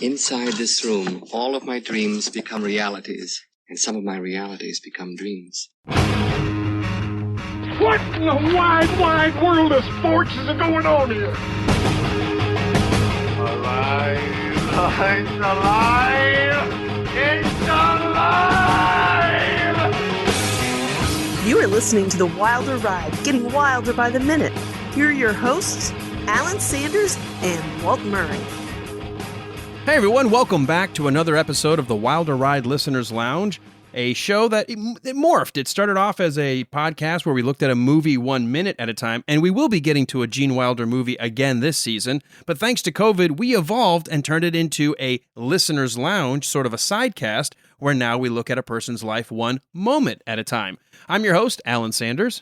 Inside this room, all of my dreams become realities, and some of my realities become dreams. What in the wide, wide world of sports is going on here? Alive! It's alive! It's alive! You are listening to The Wilder Ride, getting wilder by the minute. Here are your hosts, Alan Sanders and Walt Murray. Hey everyone, welcome back to another episode of the Wilder Ride Listeners Lounge, a show that it morphed. It started off as a podcast where we looked at a movie 1 minute at a time, and we will be getting to a Gene Wilder movie again this season, but thanks to COVID, we evolved and turned it into a Listeners Lounge, sort of a sidecast, where now we look at a person's life 1 moment at a time. I'm your host, Alan Sanders.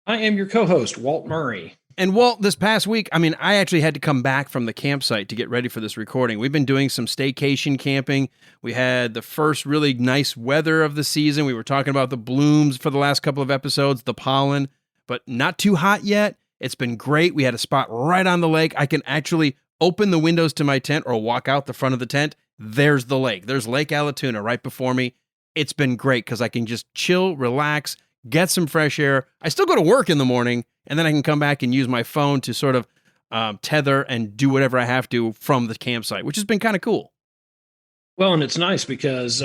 I am your co-host, Walt Murray. And Walt, this past week, I actually had to come back from the campsite to get ready for this recording. We've been doing some staycation camping. We had the first really nice weather of the season. We were talking about the blooms for the last couple of episodes, the pollen, but not too hot yet. It's been great. We had a spot right on the lake. I can actually open the windows to my tent or walk out the front of the tent. There's the lake. There's Lake Allatoona right before me. It's been great because I can just chill, relax, get some fresh air. I still go to work in the morning, and then I can come back and use my phone to sort of tether and do whatever I have to from the campsite, which has been kind of cool. Well, and it's nice because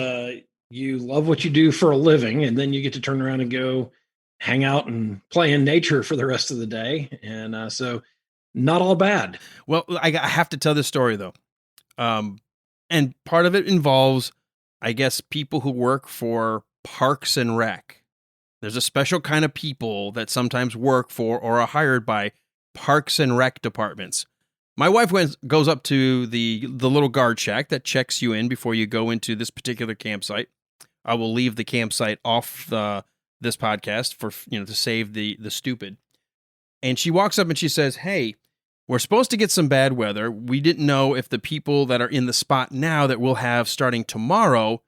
you love what you do for a living, and then you get to turn around and go hang out and play in nature for the rest of the day. And so not all bad. Well, I have to tell this story, though. And part of it involves, I guess, people who work for Parks and Rec. There's a special kind of people that sometimes work for or are hired by Parks and Rec departments. My wife goes up to the little guard shack that checks you in before you go into this particular campsite. I will leave the campsite off this podcast for to save the stupid. And she walks up and she says, "Hey, we're supposed to get some bad weather. We didn't know if the people that are in the spot now that we'll have starting tomorrow,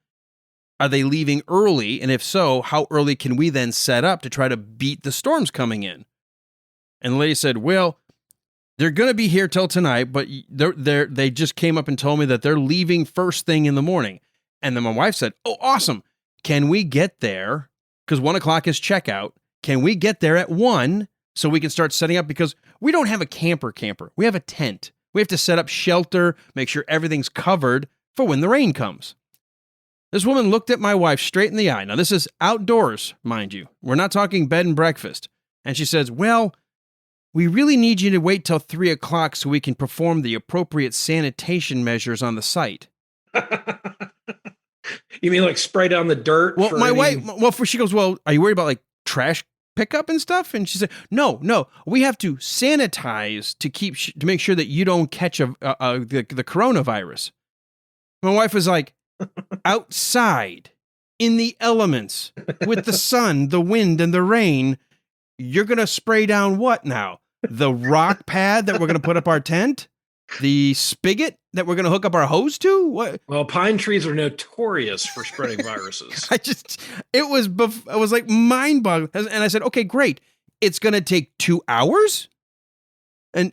are they leaving early? And if so, how early can we then set up to try to beat the storms coming in?" And the lady said, "Well, they're going to be here till tonight, but they just came up and told me that they're leaving first thing in the morning." And then my wife said, "Oh, awesome. Can we get there? Because 1 o'clock is checkout. Can we get there at 1 so we can start setting up? Because we don't have a camper. We have a tent. We have to set up shelter, make sure everything's covered for when the rain comes." This woman looked at my wife straight in the eye. Now, this is outdoors, mind you. We're not talking bed and breakfast. And she says, "Well, we really need you to wait till 3 o'clock so we can perform the appropriate sanitation measures on the site." You mean like spray down the dirt? Well, she goes, "Well, are you worried about like trash pickup and stuff?" And she said, No, we have to sanitize to make sure that you don't catch the coronavirus." My wife was like, "Outside, in the elements, with the sun, the wind, and the rain, you're going to spray down what now? The rock pad that we're going to put up our tent? The spigot that we're going to hook up our hose to? What?" Well, pine trees are notorious for spreading viruses. It was like mind-boggling. And I said, "Okay, great. It's going to take 2 hours?" And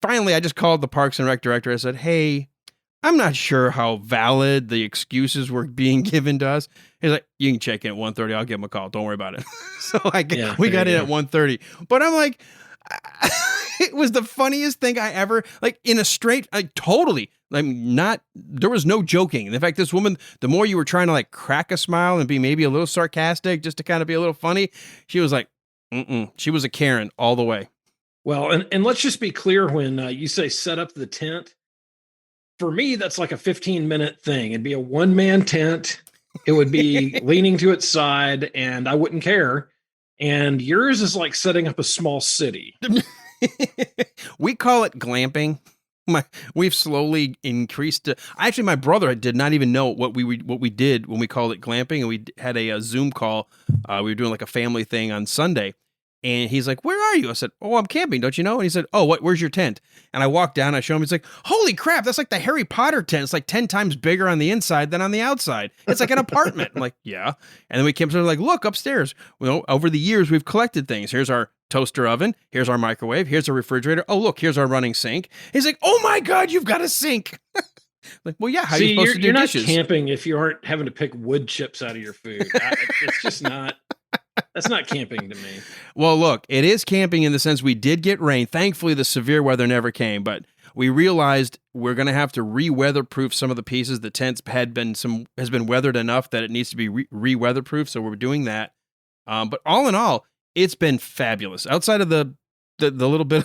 finally, I just called the Parks and Rec director. I said, "Hey, I'm not sure how valid the excuses were being given to us." He's like, "You can check in at 1:30. I'll give him a call. Don't worry about it." So we got in at 1:30. But I'm like, it was the funniest thing I ever, like in a straight, totally, there was no joking. In fact, this woman, the more you were trying to like crack a smile and be maybe a little sarcastic just to kind of be a little funny, she was like, she was a Karen all the way. Well, and let's just be clear when you say set up the tent. For me, that's like a 15-minute thing. It'd be a one-man tent. It would be leaning to its side, and I wouldn't care. And yours is like setting up a small city. We call it glamping. We've slowly increased it. Actually, my brother did not even know what we did when we called it glamping, and we had a Zoom call. We were doing like a family thing on Sunday. And he's like, "Where are you?" I said, "Oh, I'm camping, don't you know?" And he said, "Oh, where's your tent?" And I walked down, I showed him, he's like, "Holy crap, that's like the Harry Potter tent. It's like 10 times bigger on the inside than on the outside. It's like an apartment." I'm like, "Yeah." And then we came to like, "Look, upstairs. Well, over the years, we've collected things. Here's our toaster oven. Here's our microwave. Here's our refrigerator. Oh, look, here's our running sink." He's like, "Oh my God, you've got a sink." Like, well, yeah, how are See, you supposed to do you're not dishes? camping if you aren't having to pick wood chips out of your food. It's just not. That's not camping to me. Well, look, it is camping in the sense we did get rain. Thankfully, the severe weather never came, but we realized we're going to have to re-weatherproof some of the pieces. The tent has been weathered enough that it needs to be re-weatherproof, so we're doing that. But all in all, it's been fabulous. Outside of the little bit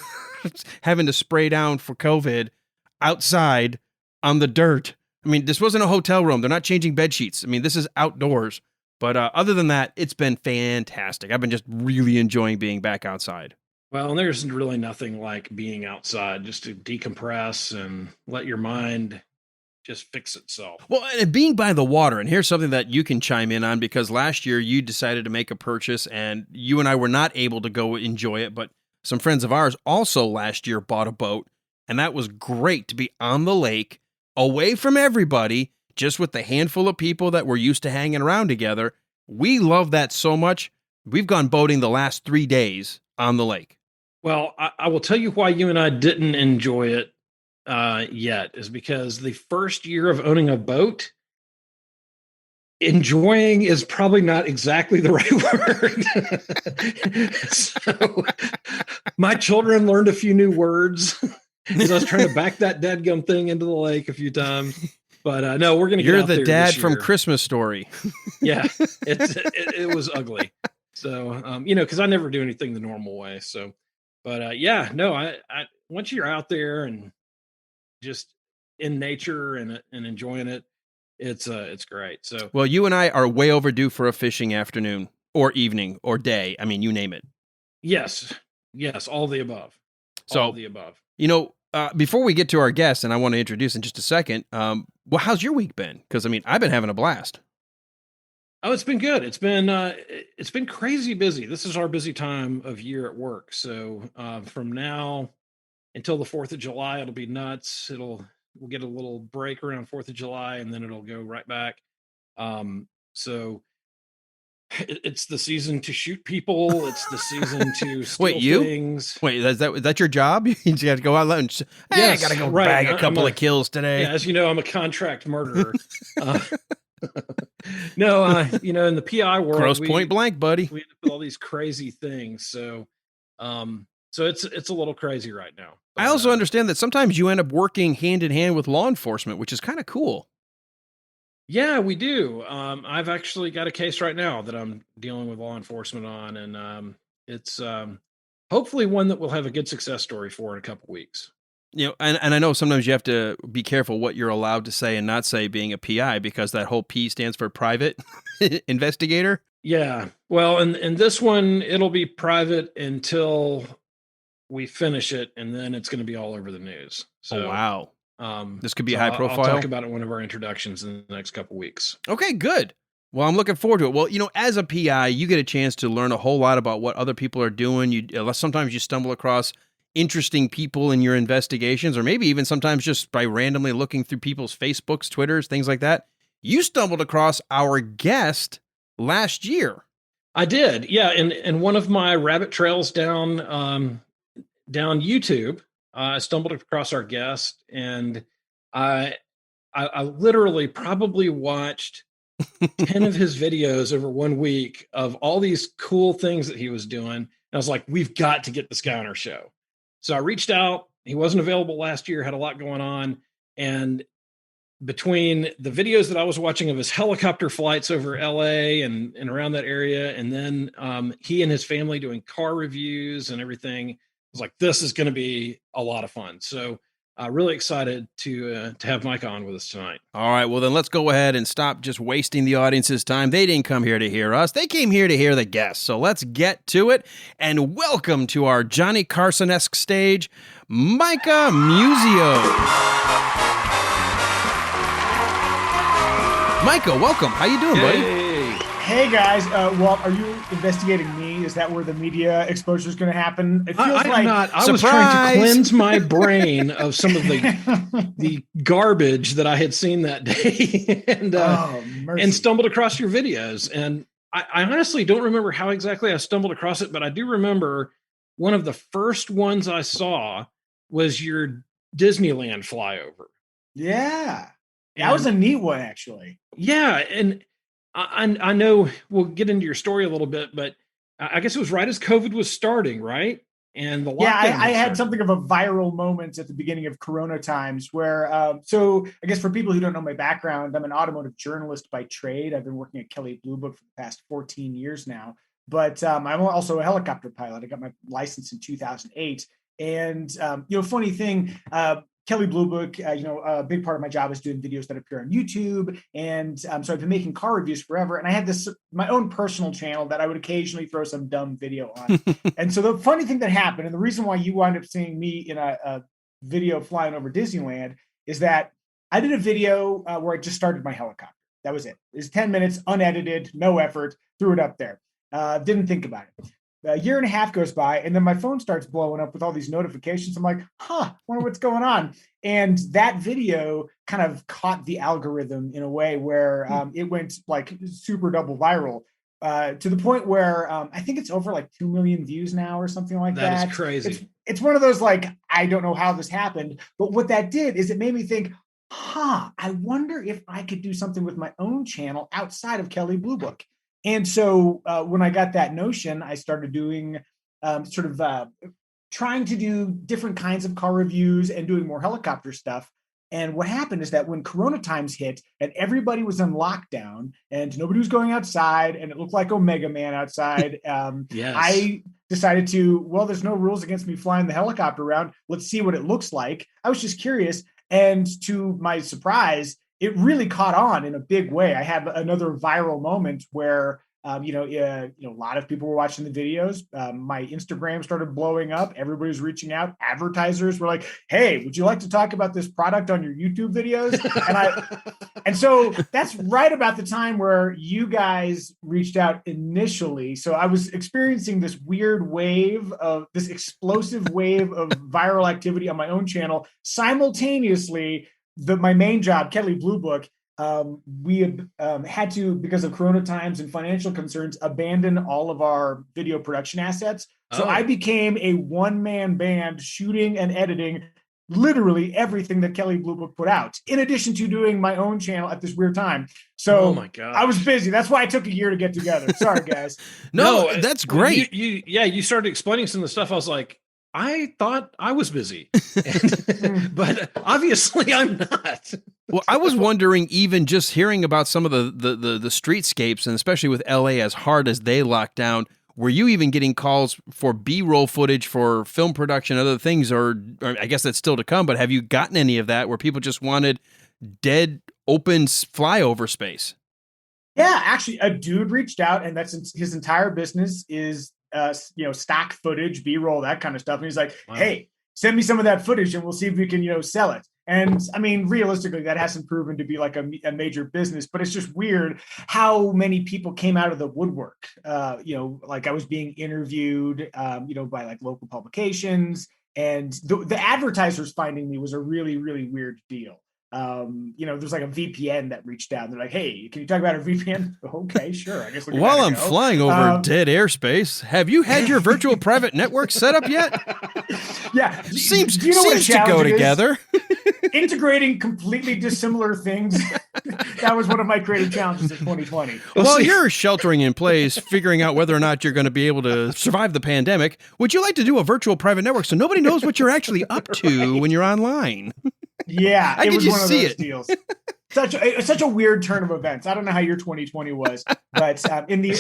having to spray down for COVID outside on the dirt. I mean, this wasn't a hotel room. They're not changing bed sheets. I mean, this is outdoors. But other than that, it's been fantastic. I've been just really enjoying being back outside. Well, and there's really nothing like being outside just to decompress and let your mind just fix itself. Well, and being by the water, and here's something that you can chime in on, because last year you decided to make a purchase and you and I were not able to go enjoy it, but some friends of ours also last year bought a boat, and that was great to be on the lake, away from everybody, just with the handful of people that we're used to hanging around together. We love that so much. We've gone boating the last 3 days on the lake. Well, I will tell you why you and I didn't enjoy it yet, is because the first year of owning a boat, enjoying is probably not exactly the right word. So my children learned a few new words as I was trying to back that dadgum thing into the lake a few times. But no, we're going to get out there. You're the dad this from year. Christmas Story. Yeah, it was ugly. So, because I never do anything the normal way. So, but yeah, no, I once you're out there and just in nature and enjoying it, it's great. So, well, you and I are way overdue for a fishing afternoon or evening or day. I mean, you name it. Yes, all the above. All the above. Before we get to our guest, and I want to introduce in just a second, well, how's your week been? Because, I mean, I've been having a blast. Oh, it's been good. It's been crazy busy. This is our busy time of year at work. So from now until the 4th of July, it'll be nuts. We'll get a little break around 4th of July, and then it'll go right back. So it's the season to shoot people. It's the season to steal things. Wait, is that your job? You just got to go out and I got to go bag a couple of kills today. Yeah, as you know, I'm a contract murderer. No, in the PI world, gross point blank, buddy. We end up with all these crazy things. So it's a little crazy right now. But, I also understand that sometimes you end up working hand in hand with law enforcement, which is kind of cool. Yeah, we do. I've actually got a case right now that I'm dealing with law enforcement on, and it's hopefully one that we'll have a good success story for in a couple weeks. And I know sometimes you have to be careful what you're allowed to say and not say being a PI, because that whole P stands for private investigator. Yeah. Well, and this one, it'll be private until we finish it, and then it's going to be all over the news. So, oh, wow. This could be high profile. I'll talk about it in one of our introductions in the next couple weeks. Okay, good. Well, I'm looking forward to it. Well, as a PI, you get a chance to learn a whole lot about what other people are doing. Sometimes you stumble across interesting people in your investigations, or maybe even sometimes just by randomly looking through people's Facebooks, Twitters, things like that. You stumbled across our guest last year. I did. Yeah. And one of my rabbit trails down YouTube, I stumbled across our guest, and I literally probably watched 10 of his videos over 1 week of all these cool things that he was doing. And I was like, we've got to get this guy on our show. So I reached out. He wasn't available last year, had a lot going on. And between the videos that I was watching of his helicopter flights over LA and around that area, and then he and his family doing car reviews and everything, I was like, this is going to be a lot of fun. So really excited to have Micah on with us tonight. All right, well then let's go ahead and stop just wasting the audience's time. They didn't come here to hear us. They came here to hear the guests. So let's get to it, and welcome to our Johnny Carson-esque stage, Micah Muzio. Micah, welcome. How you doing, buddy? Hey guys, Walt, are you investigating me? Is that where the media exposure is going to happen? It feels I'm not. I was trying to cleanse my brain of some of the garbage that I had seen that day, and stumbled across your videos. And I honestly don't remember how exactly I stumbled across it, but I do remember one of the first ones I saw was your Disneyland flyover. Yeah. That was a neat one, actually. Yeah, and I know we'll get into your story a little bit, but I guess it was right as COVID was starting, right? And the lockdown. Yeah, I had something of a viral moment at the beginning of Corona times where, so I guess for people who don't know my background, I'm an automotive journalist by trade. I've been working at Kelley Blue Book for the past 14 years now, but I'm also a helicopter pilot. I got my license in 2008. And, funny thing, Kelley Blue Book, a big part of my job is doing videos that appear on YouTube. And so I've been making car reviews forever. And I had my own personal channel that I would occasionally throw some dumb video on. And so the funny thing that happened, and the reason why you wind up seeing me in a video flying over Disneyland, is that I did a video where I just started my helicopter. That was it. It was 10 minutes, unedited, no effort, threw it up there. Didn't think about it. A year and a half goes by, and then my phone starts blowing up with all these notifications. I'm like, wonder what's going on. And that video kind of caught the algorithm in a way where it went like super double viral to the point where I think it's over like 2 million views now or something like that. That is crazy. It's one of those, like, I don't know how this happened, but what that did is it made me think, I wonder if I could do something with my own channel outside of Kelley Blue Book. And so when I got that notion, I started doing trying to do different kinds of car reviews and doing more helicopter stuff. And what happened is that when Corona times hit and everybody was in lockdown and nobody was going outside and it looked like Omega Man outside, yes. I decided there's no rules against me flying the helicopter around. Let's see what it looks like. I was just curious. And to my surprise, it really caught on in a big way. I had another viral moment where, a lot of people were watching the videos. My Instagram started blowing up. Everybody was reaching out. Advertisers were like, "Hey, would you like to talk about this product on your YouTube videos?" And so that's right about the time where you guys reached out initially. So I was experiencing this weird this explosive wave of viral activity on my own channel simultaneously. My main job, Kelley Blue Book, we had to, because of Corona times and financial concerns, abandon all of our video production assets. So I became a one-man band shooting and editing literally everything that Kelley Blue Book put out, in addition to doing my own channel at this weird time. So oh my God, I was busy. That's why it took a year to get together. Sorry, guys. No, that's great. You started explaining some of the stuff. I was like, I thought I was busy, but obviously I'm not. Well, I was wondering, even just hearing about some of the streetscapes, and especially with LA as hard as they locked down, were you even getting calls for B-roll footage for film production, other things, or I guess that's still to come, but have you gotten any of that where people just wanted dead, open flyover space? Yeah, actually, a dude reached out, and that's his entire business is stock footage, B-roll, that kind of stuff. And he's like, wow, hey, send me some of that footage and we'll see if we can, sell it. And I mean, realistically, that hasn't proven to be like a major business, but it's just weird how many people came out of the woodwork. Like I was being interviewed, by like local publications, and the advertisers finding me was a really, really weird deal. There's like a VPN that reached out. They're like, "Hey, can you talk about our VPN?" Okay, sure. I guess. While I'm flying over dead airspace, have you had your virtual private network set up yet? Yeah, seems to go together. Integrating completely dissimilar things. That was one of my creative challenges in 2020. While you're sheltering in place, figuring out whether or not you're going to be able to survive the pandemic, would you like to do a virtual private network so nobody knows what you're actually up to when you're online? Yeah, it was one of those deals. Such a weird turn of events. I don't know how your 2020 was, but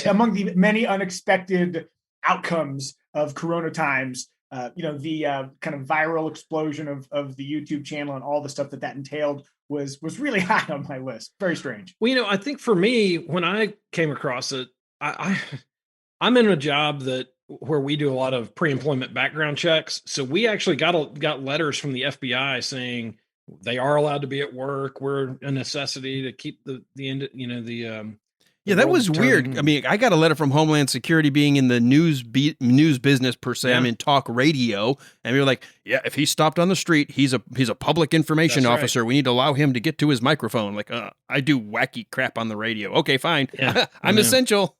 among the many unexpected outcomes of Corona times, the kind of viral explosion of the YouTube channel and all the stuff that entailed was really high on my list. Very strange. Well, I think for me, when I came across it, I'm in a job where we do a lot of pre-employment background checks. So we actually got letters from the FBI saying they are allowed to be at work. We're a necessity to keep the yeah, that was weird. I mean, I got a letter from Homeland Security being in the news business per se. Yeah. I'm in talk radio, and we were like, yeah, if he stopped on the street, he's a public information officer. Right. We need to allow him to get to his microphone. Like, I do wacky crap on the radio. Okay, fine. Yeah, I'm essential.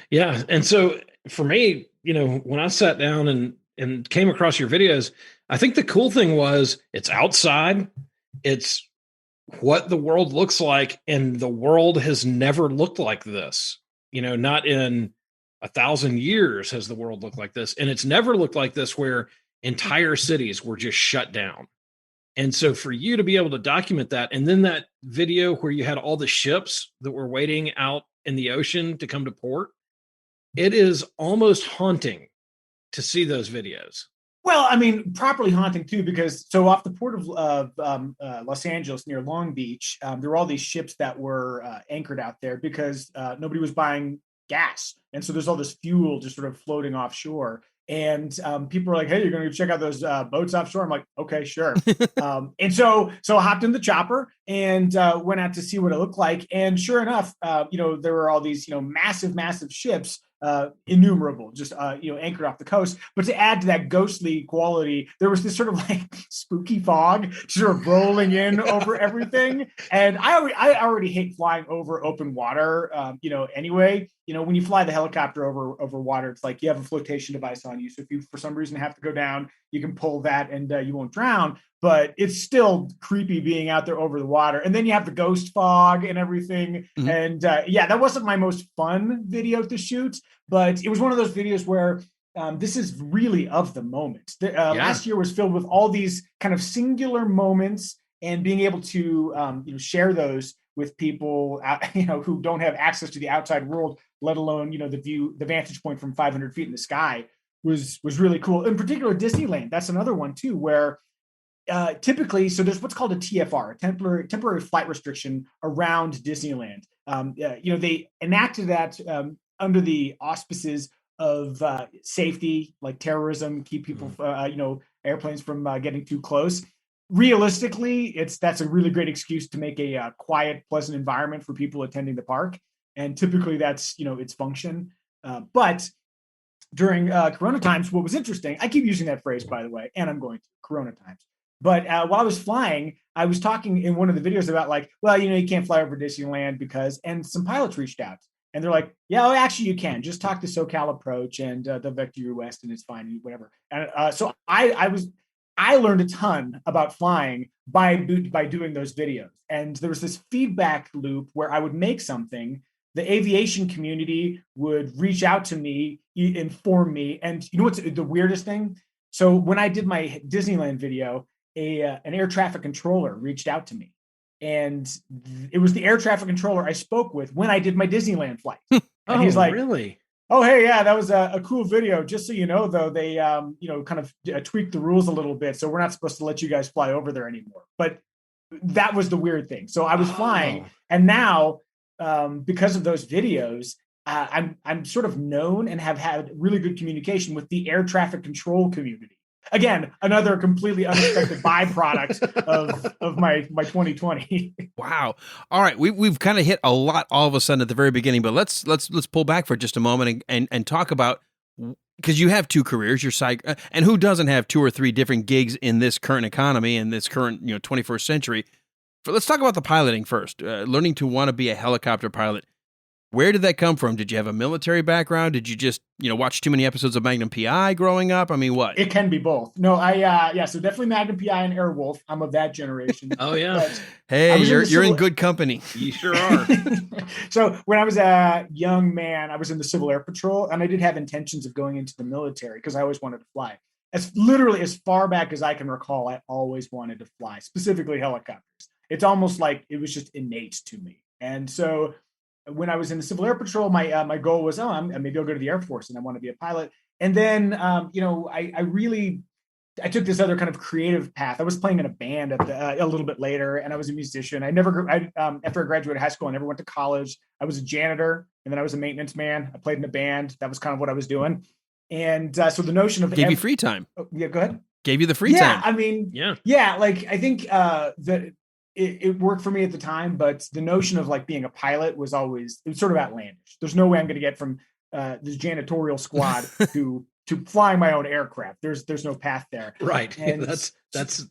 Yeah, and so for me, when I sat down and came across your videos, I think the cool thing was it's outside. It's what the world looks like, and the world has never looked like this. Not in 1,000 years has the world looked like this, and it's never looked like this where entire cities were just shut down. And so for you to be able to document that, and then that video where you had all the ships that were waiting out in the ocean to come to port, it is almost haunting to see those videos. Well, I mean, properly haunting too, because so off the port of Los Angeles near Long Beach, there were all these ships that were anchored out there because nobody was buying gas. And so there's all this fuel just sort of floating offshore. And people were like, "Hey, you're going to check out those boats offshore?" I'm like, "Okay, sure." And so I hopped in the chopper and went out to see what it looked like. And sure enough, there were all these, massive ships, innumerable, just anchored off the coast. But to add to that ghostly quality, there was this sort of like spooky fog sort of rolling in over everything. And I already hate flying over open water, anyway. When you fly the helicopter over water, it's like you have a flotation device on you. So if you, for some reason, have to go down, you can pull that and you won't drown. But it's still creepy being out there over the water. And then you have the ghost fog and everything. Mm-hmm. And that wasn't my most fun video to shoot, but it was one of those videos where this is really of the moment. Last year was filled with all these kind of singular moments, and being able to share those with people who don't have access to the outside world, let alone the vantage point from 500 feet in the sky was really cool. In particular, Disneyland. That's another one too, where typically, so there's what's called a TFR, a temporary flight restriction around Disneyland. They enacted that under the auspices of safety, like terrorism, keep people, airplanes from getting too close. Realistically, that's a really great excuse to make a quiet, pleasant environment for people attending the park. And typically that's, its function. But during Corona times, what was interesting, I keep using that phrase, by the way, and I'm going to Corona times. But while I was flying, I was talking in one of the videos about you can't fly over Disneyland and some pilots reached out and they're like, yeah, well, actually you can just talk to SoCal Approach and they'll vector you west and it's fine, whatever. And so I learned a ton about flying by doing those videos. And there was this feedback loop where I would make something, the aviation community would reach out to me, inform me. And you know what's the weirdest thing? So when I did my Disneyland video, an air traffic controller reached out to me. And it was the air traffic controller I spoke with when I did my Disneyland flight. And he's like, really? Oh, hey, yeah, that was a cool video. Just so you know, though, they, kind of tweaked the rules a little bit. So we're not supposed to let you guys fly over there anymore. But that was the weird thing. So I was flying. And now, because of those videos, I'm sort of known and have had really good communication with the air traffic control community. Again, another completely unexpected byproduct of my 2020. Wow. All right, we've kind of hit a lot all of a sudden at the very beginning, but let's pull back for just a moment and talk about, because you have two careers, your side, and who doesn't have two or three different gigs in this current economy and this current 21st century. Let's talk about the piloting first. Learning to want to be a helicopter pilot. Where did that come from? Did you have a military background? Did you just, watch too many episodes of Magnum P.I. growing up? I mean, what? It can be both. No, so definitely Magnum P.I. and Airwolf. I'm of that generation. Oh, yeah. Hey, you're in good company. You sure are. So when I was a young man, I was in the Civil Air Patrol, and I did have intentions of going into the military because I always wanted to fly. As far back as I can recall, I always wanted to fly, specifically helicopters. It's almost like it was just innate to me. And so when I was in the Civil Air Patrol, my goal was, maybe I'll go to the Air Force and I want to be a pilot. And then, I took this other kind of creative path. I was playing in a band a little bit later, and I was a musician. After I graduated high school, I never went to college. I was a janitor, and then I was a maintenance man. I played in a band. That was kind of what I was doing. And so the notion of gave you free time. Oh, yeah, go ahead. Gave you the free time. I mean, yeah. Like I think that it worked for me at the time, but the notion of like being a pilot was sort of outlandish. There's no way I'm going to get from this janitorial squad to flying my own aircraft. There's no path there. Right. And that's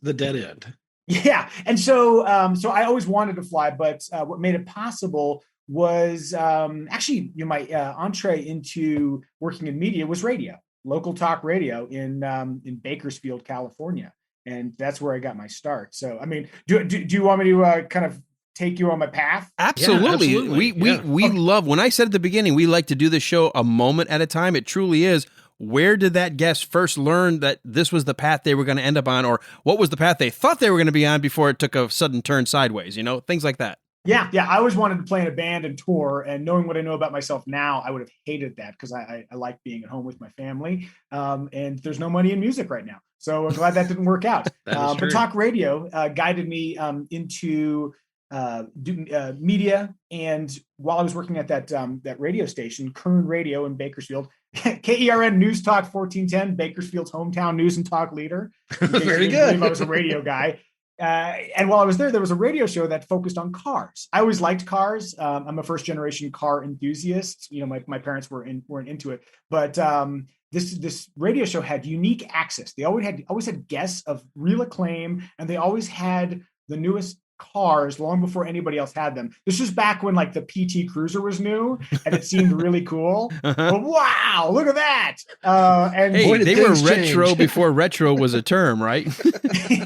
the dead end. Yeah. And so I always wanted to fly, but what made it possible was actually my entree into working in media was radio, local talk radio in Bakersfield, California. and that's where I got my start. So, I mean, do you want me to kind of take you on my path? Absolutely. Yeah, absolutely. We love, when I said at the beginning, we like to do the show a moment at a time. It truly is. Where did that guest first learn that this was the path they were going to end up on, or what was the path they thought they were going to be on before it took a sudden turn sideways, things like that. Yeah. I always wanted to play in a band and tour, and knowing what I know about myself now, I would have hated that because I like being at home with my family. And there's no money in music right now. So I'm glad that didn't work out. But talk radio guided me into media. And while I was working at that radio station, Kern Radio in Bakersfield, KERN News Talk 1410, Bakersfield's hometown news and talk leader. Very good. I was a radio guy. And while I was there was a radio show that focused on cars. I always liked cars. I'm a first generation car enthusiast. My parents weren't into it, but this radio show had unique access. They always had guests of real acclaim, and they always had the newest cars long before anybody else had them. This was back when like the PT Cruiser was new, and it seemed really cool. But wow, look at that! And hey, they were retro change. before retro was a term, right?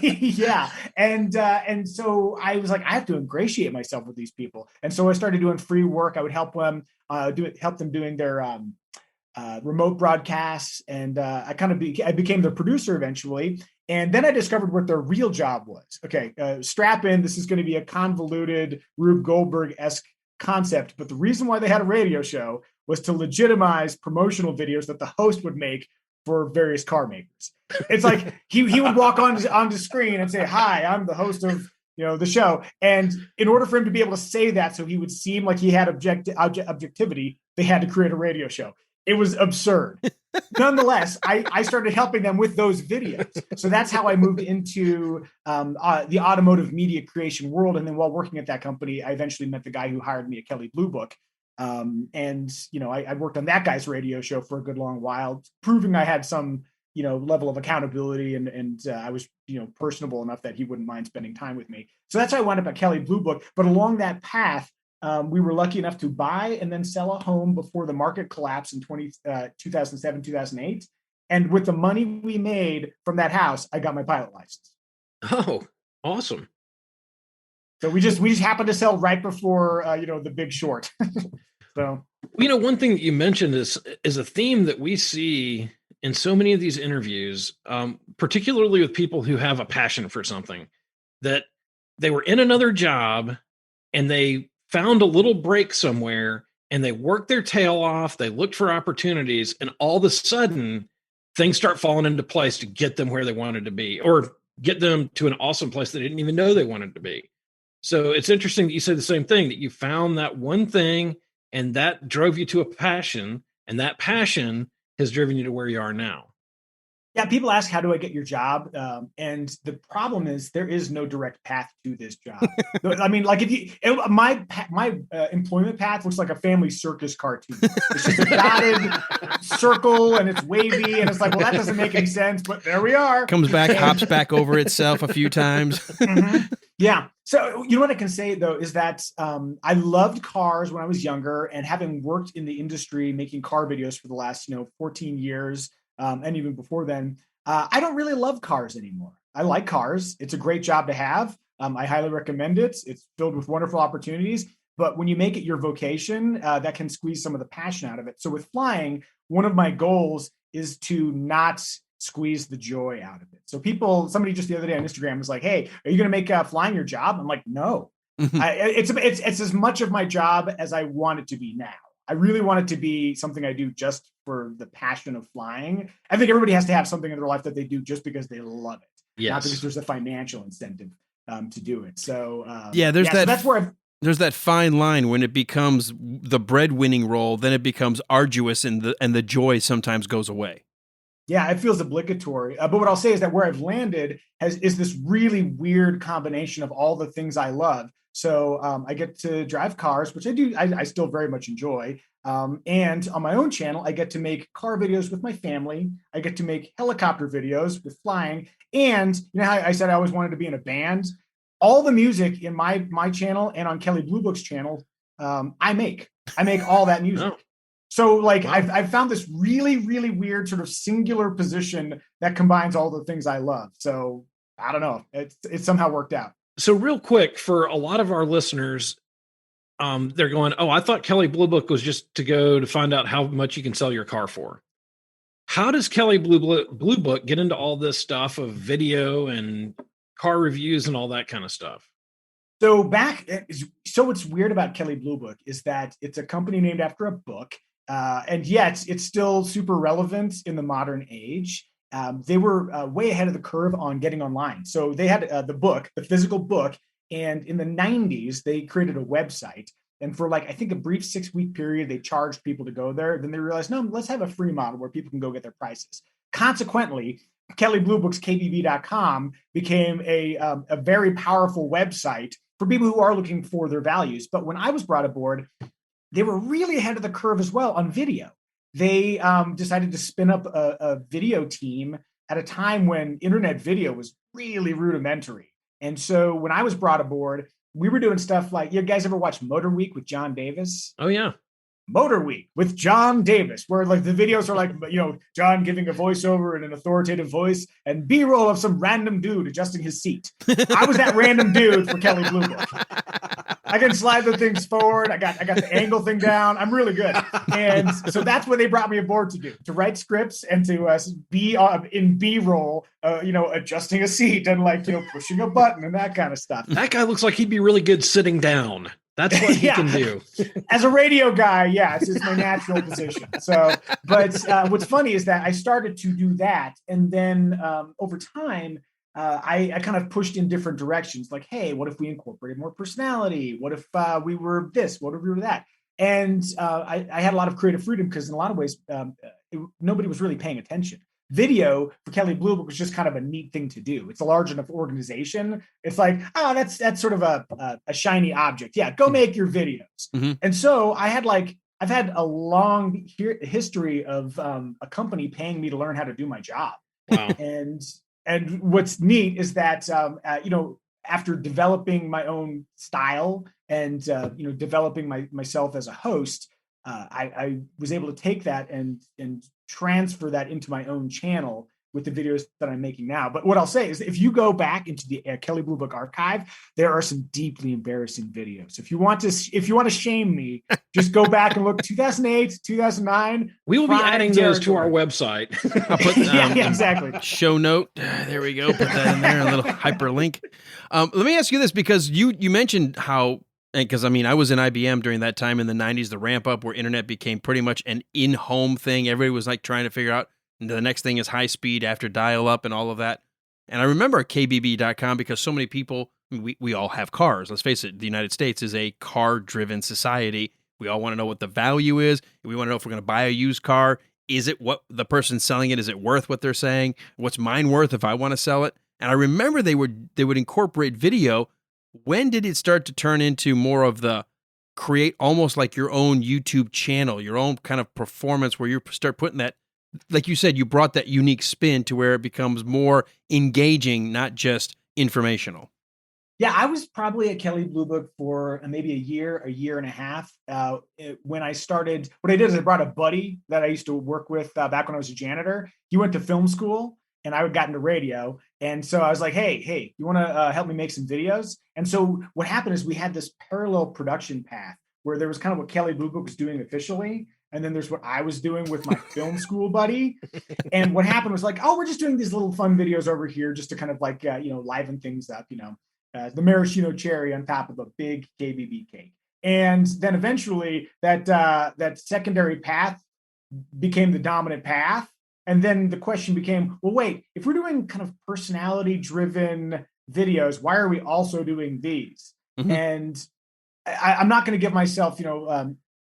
Yeah, and so I was like, I have to ingratiate myself with these people, and so I started doing free work. I would help them doing their remote broadcasts, and I became the producer eventually. And then I discovered what their real job was. Okay, strap in. This is going to be a convoluted Rube Goldberg-esque concept, but the reason why they had a radio show was to legitimize promotional videos that the host would make for various car makers. It's like he would walk on the screen and say, "Hi, I'm the host of the show." And in order for him to be able to say that, so he would seem like he had objectivity, they had to create a radio show. It was absurd. Nonetheless, I started helping them with those videos. So that's how I moved into the automotive media creation world. And then while working at that company, I eventually met the guy who hired me at Kelley Blue Book. I worked on that guy's radio show for a good long while, proving I had some level of accountability, and I was personable enough that he wouldn't mind spending time with me. So that's how I wound up at Kelley Blue Book. But along that path, we were lucky enough to buy and then sell a home before the market collapsed in 2007, 2008. And with the money we made from that house, I got my pilot license. Oh, awesome. So we just happened to sell right before, The Big Short. So, one thing that you mentioned is a theme that we see in so many of these interviews, particularly with people who have a passion for something, that they were in another job and they found a little break somewhere and they worked their tail off. They looked for opportunities, and all of a sudden things start falling into place to get them where they wanted to be, or get them to an awesome place they didn't even know they wanted to be. So it's interesting that you say the same thing, that you found that one thing and that drove you to a passion, and that passion has driven you to where you are now. Yeah, people ask, how do I get your job? And the problem is there is no direct path to this job. I mean, like my employment path looks like a family circus cartoon. It's just a dotted circle, and it's wavy, and it's like, well, that doesn't make any sense, but there we are. Comes back, hops back over itself a few times. Mm-hmm. Yeah. So what I can say though is that I loved cars when I was younger, and having worked in the industry making car videos for the last 14 years. And even before then, I don't really love cars anymore. I like cars. It's a great job to have. I highly recommend it. It's filled with wonderful opportunities. But when you make it your vocation, that can squeeze some of the passion out of it. So with flying, one of my goals is to not squeeze the joy out of it. So somebody just the other day on Instagram was like, "Hey, are you going to make flying your job?" I'm like, no. It's as much of my job as I want it to be now. I really want it to be something I do just for the passion of flying. I think everybody has to have something in their life that they do just because they love it, not because there's a financial incentive to do it. So so that's where there's that fine line when it becomes the breadwinning role, then it becomes arduous, and the joy sometimes goes away. Yeah, it feels obligatory. But what I'll say is that where I've landed is this really weird combination of all the things I love. So I get to drive cars, which I do. I still very much enjoy. And on my own channel, I get to make car videos with my family. I get to make helicopter videos with flying. And how I said I always wanted to be in a band. All the music in my channel and on Kelley Blue Book's channel, I make all that music. Oh. So I've found this really, really weird sort of singular position that combines all the things I love. So I don't know. It somehow worked out. So real quick, for a lot of our listeners, they're going, oh, I thought Kelley Blue Book was just to go to find out how much you can sell your car for. How does Kelley Blue Book get into all this stuff of video and car reviews and all that kind of stuff? So what's weird about Kelley Blue Book is that it's a company named after a book, and yet it's still super relevant in the modern age. They were way ahead of the curve on getting online. So they had the physical book, and in the 90s, they created a website. And for I think a brief 6-week period, they charged people to go there. Then they realized, no, let's have a free model where people can go get their prices. Consequently, Kelley Blue Book's KBB.com became a very powerful website for people who are looking for their values. But when I was brought aboard, they were really ahead of the curve as well on video. They decided to spin up a video team at a time when internet video was really rudimentary. And so when I was brought aboard, we were doing stuff like, you guys ever watch Motor Week with John Davis? Oh, yeah. Motor Week with John Davis, where the videos are John giving a voiceover in an authoritative voice and B-roll of some random dude adjusting his seat. I was that random dude for Kelley Blue Book. I can slide the things forward. I got the angle thing down. I'm really good. And so that's what they brought me aboard to do, to write scripts and to be in B-roll, adjusting a seat and pushing a button and that kind of stuff. That guy looks like he'd be really good sitting down. That's what he can do. As a radio guy, yeah, it's my natural position. So, but what's funny is that I started to do that. And then over time, I kind of pushed in different directions. Like, hey, what if we incorporated more personality? What if we were this? What if we were that? And I had a lot of creative freedom because in a lot of ways, nobody was really paying attention. Video for Kelley Blue Book was just kind of a neat thing to do. It's a large enough organization. It's like, oh, that's sort of a shiny object. Yeah, go make your videos. Mm-hmm. And so I've had a long history of a company paying me to learn how to do my job. Wow. And what's neat is that after developing my own style and developing myself as a host, I was able to take that and transfer that into my own channel with the videos that I'm making now. But what I'll say is, if you go back into the Kelley Blue Book archive, there are some deeply embarrassing videos. If you want to shame me, just go back and look 2008, 2009. We will be adding those to our website. I'll put exactly. Show note. There we go. Put that in there, a little hyperlink. Let me ask you this, because you mentioned how, because I was in IBM during that time in the 90s, the ramp up where internet became pretty much an in-home thing. Everybody was trying to figure out, and the next thing is high speed after dial up and all of that. And I remember KBB.com because so many people, we all have cars. Let's face it, the United States is a car-driven society. We all want to know what the value is. We want to know if we're going to buy a used car. Is it what the person selling it, is it worth what they're saying? What's mine worth if I want to sell it? And I remember they would incorporate video. When did it start to turn into more of the create almost like your own YouTube channel, your own kind of performance where you start putting that, like you said, you brought that unique spin to where it becomes more engaging, not just informational? Yeah, I was probably at Kelley Blue Book for maybe a year and a half. When I started, what I did is I brought a buddy that I used to work with back when I was a janitor. He went to film school and I got into radio. And so I was like, hey, you want to help me make some videos? And so what happened is we had this parallel production path where there was kind of what Kelley Blue Book was doing officially. And then there's what I was doing with my film school buddy. And what happened was we're just doing these little fun videos over here just to kind of liven things up, the maraschino cherry on top of a big KBB cake. And then eventually that secondary path became the dominant path. And then the question became, well, wait, if we're doing kind of personality-driven videos, why are we also doing these? Mm-hmm. And I'm not going to give myself,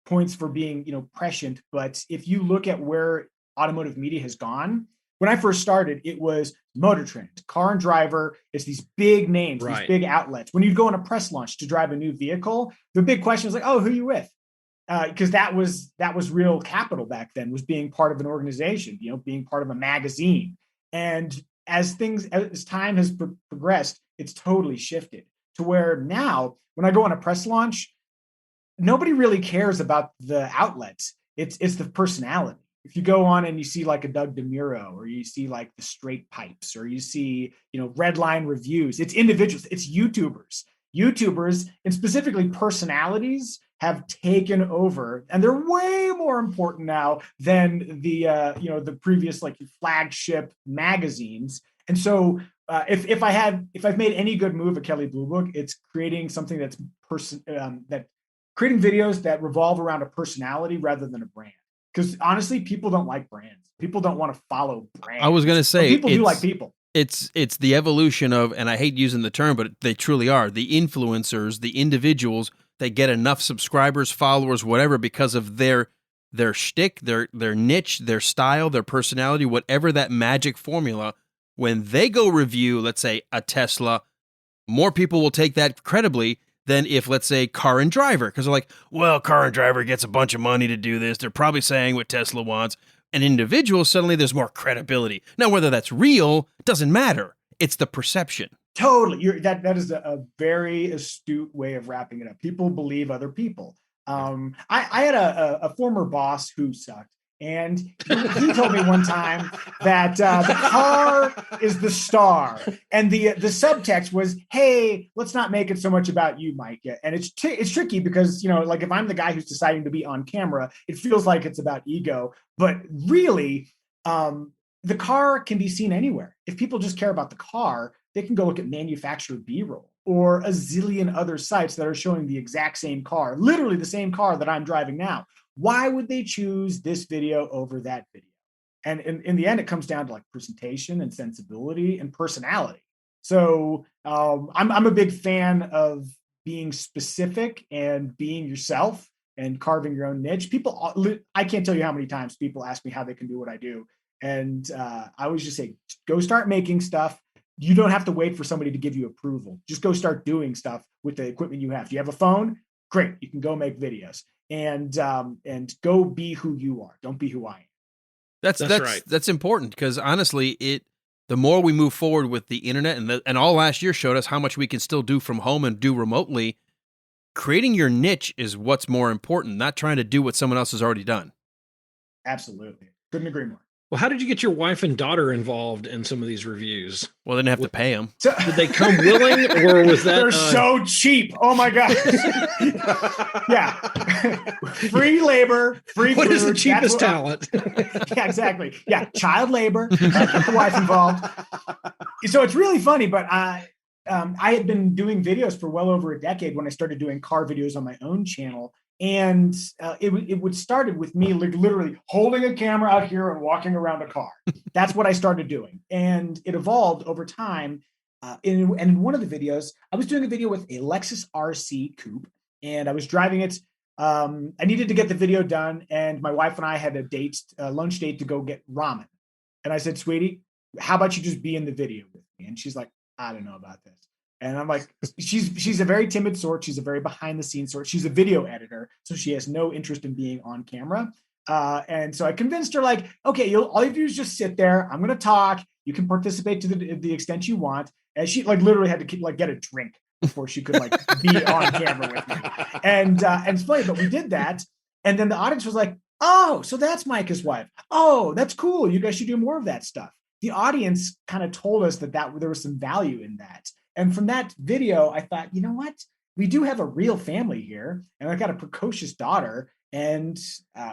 points for being, prescient. But if you look at where automotive media has gone, when I first started, it was Motor Trend, Car and Driver. It's these big names, right, these big outlets. When you'd go on a press launch to drive a new vehicle, the big question was oh, who are you with? Because that was real capital back then, was being part of an organization, being part of a magazine. And as time has progressed, it's totally shifted to where now when I go on a press launch, nobody really cares about the outlets. It's the personality. if you go on and you see like a Doug DeMuro, or you see like the Straight Pipes, or you see, Redline Reviews, it's individuals, it's YouTubers, and specifically personalities have taken over, and they're way more important now than the previous like flagship magazines. And so if I've made any good move at Kelley Blue Book, it's creating something that's creating videos that revolve around a personality rather than a brand. Because honestly, people don't like brands. People don't want to follow brands. I was going to say, but people do like people. It's the evolution of, and I hate using the term, but they truly are, the influencers, the individuals that get enough subscribers, followers, whatever, because of their shtick, their niche, their style, their personality, whatever that magic formula. When they go review, let's say, a Tesla, more people will take that credibly than if, let's say, Car and Driver, because they're like, well, Car and Driver gets a bunch of money to do this. They're probably saying what Tesla wants. An individual, suddenly there's more credibility. Now, whether that's real doesn't matter. It's the perception. Totally. That is a very astute way of wrapping it up. People believe other people. I had a former boss who sucked. And he told me one time that the car is the star, and the subtext was, "Hey, let's not make it so much about you, Micah." And it's tricky because like if I'm the guy who's deciding to be on camera, it feels like it's about ego, but really, the car can be seen anywhere. If people just care about the car, they can go look at manufactured B-roll or a zillion other sites that are showing the exact same car, literally the same car that I'm driving now. Why would they choose this video over that video? And in the end, it comes down to like presentation and sensibility and personality. So I'm a big fan of being specific and being yourself and carving your own niche. I can't tell you how many times people ask me how they can do what I do. And I always just say, go start making stuff. You don't have to wait for somebody to give you approval. Just go start doing stuff with the equipment you have. Do you have a phone? Great. You can go make videos. And go be who you are. Don't be who I am. That's right. That's important because honestly, the more we move forward with the internet and all last year showed us how much we can still do from home and do remotely. Creating your niche is what's more important, not trying to do what someone else has already done. Absolutely. Couldn't agree more. Well, how did you get your wife and daughter involved in some of these reviews? Well, they didn't have to pay them. Did they come willing, or was that... They're so cheap. Oh, my God. Yeah. Free labor, free What food. is the cheapest talent? Yeah, exactly. Yeah, child labor. Get the wife involved. So it's really funny, but I had been doing videos for well over a decade when I started doing car videos on my own channel. And it would started with me literally holding a camera out here and walking around a car. That's what I started doing. And it evolved over time. In one of the videos, I was doing a video with a Lexus RC coupe, and I was driving it. I needed to get the video done, and my wife and I had a lunch date to go get ramen. And I said, sweetie, how about you just be in the video with me? And she's like, I don't know about this. And I'm like, she's a very timid sort. She's a very behind the scenes sort. She's a video editor, so she has no interest in being on camera. And so I convinced her, like, okay, all you do is just sit there. I'm going to talk. You can participate to the extent you want. And she literally had to get a drink before she could be on camera with me. And it's funny, but we did that. And then the audience was like, oh, so that's Micah's wife. Oh, that's cool. You guys should do more of that stuff. The audience kind of told us that there was some value in that. And from that video, I thought, you know what? We do have a real family here, and I've got a precocious daughter, and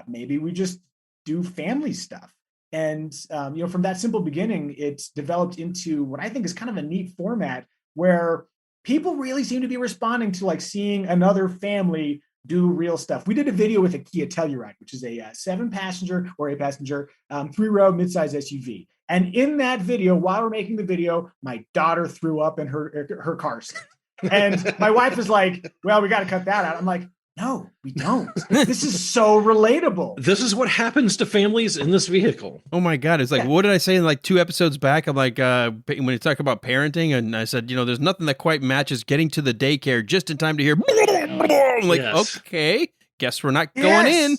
maybe we just do family stuff. And, from that simple beginning, it's developed into what I think is kind of a neat format where people really seem to be responding to seeing another family do real stuff. We did a video with a Kia Telluride, which is a 7-passenger or 8-passenger 3-row midsize SUV. And in that video, while we're making the video, my daughter threw up in her car seat. And my wife was like, well, we got to cut that out. I'm like, no, we don't. This is so relatable. This is what happens to families in this vehicle. Oh my God. It's what did I say in 2 episodes back? I'm like, when you talk about parenting, and I said, there's nothing that quite matches getting to the daycare just in time to hear, I'm like, yes. Okay, guess we're not going in.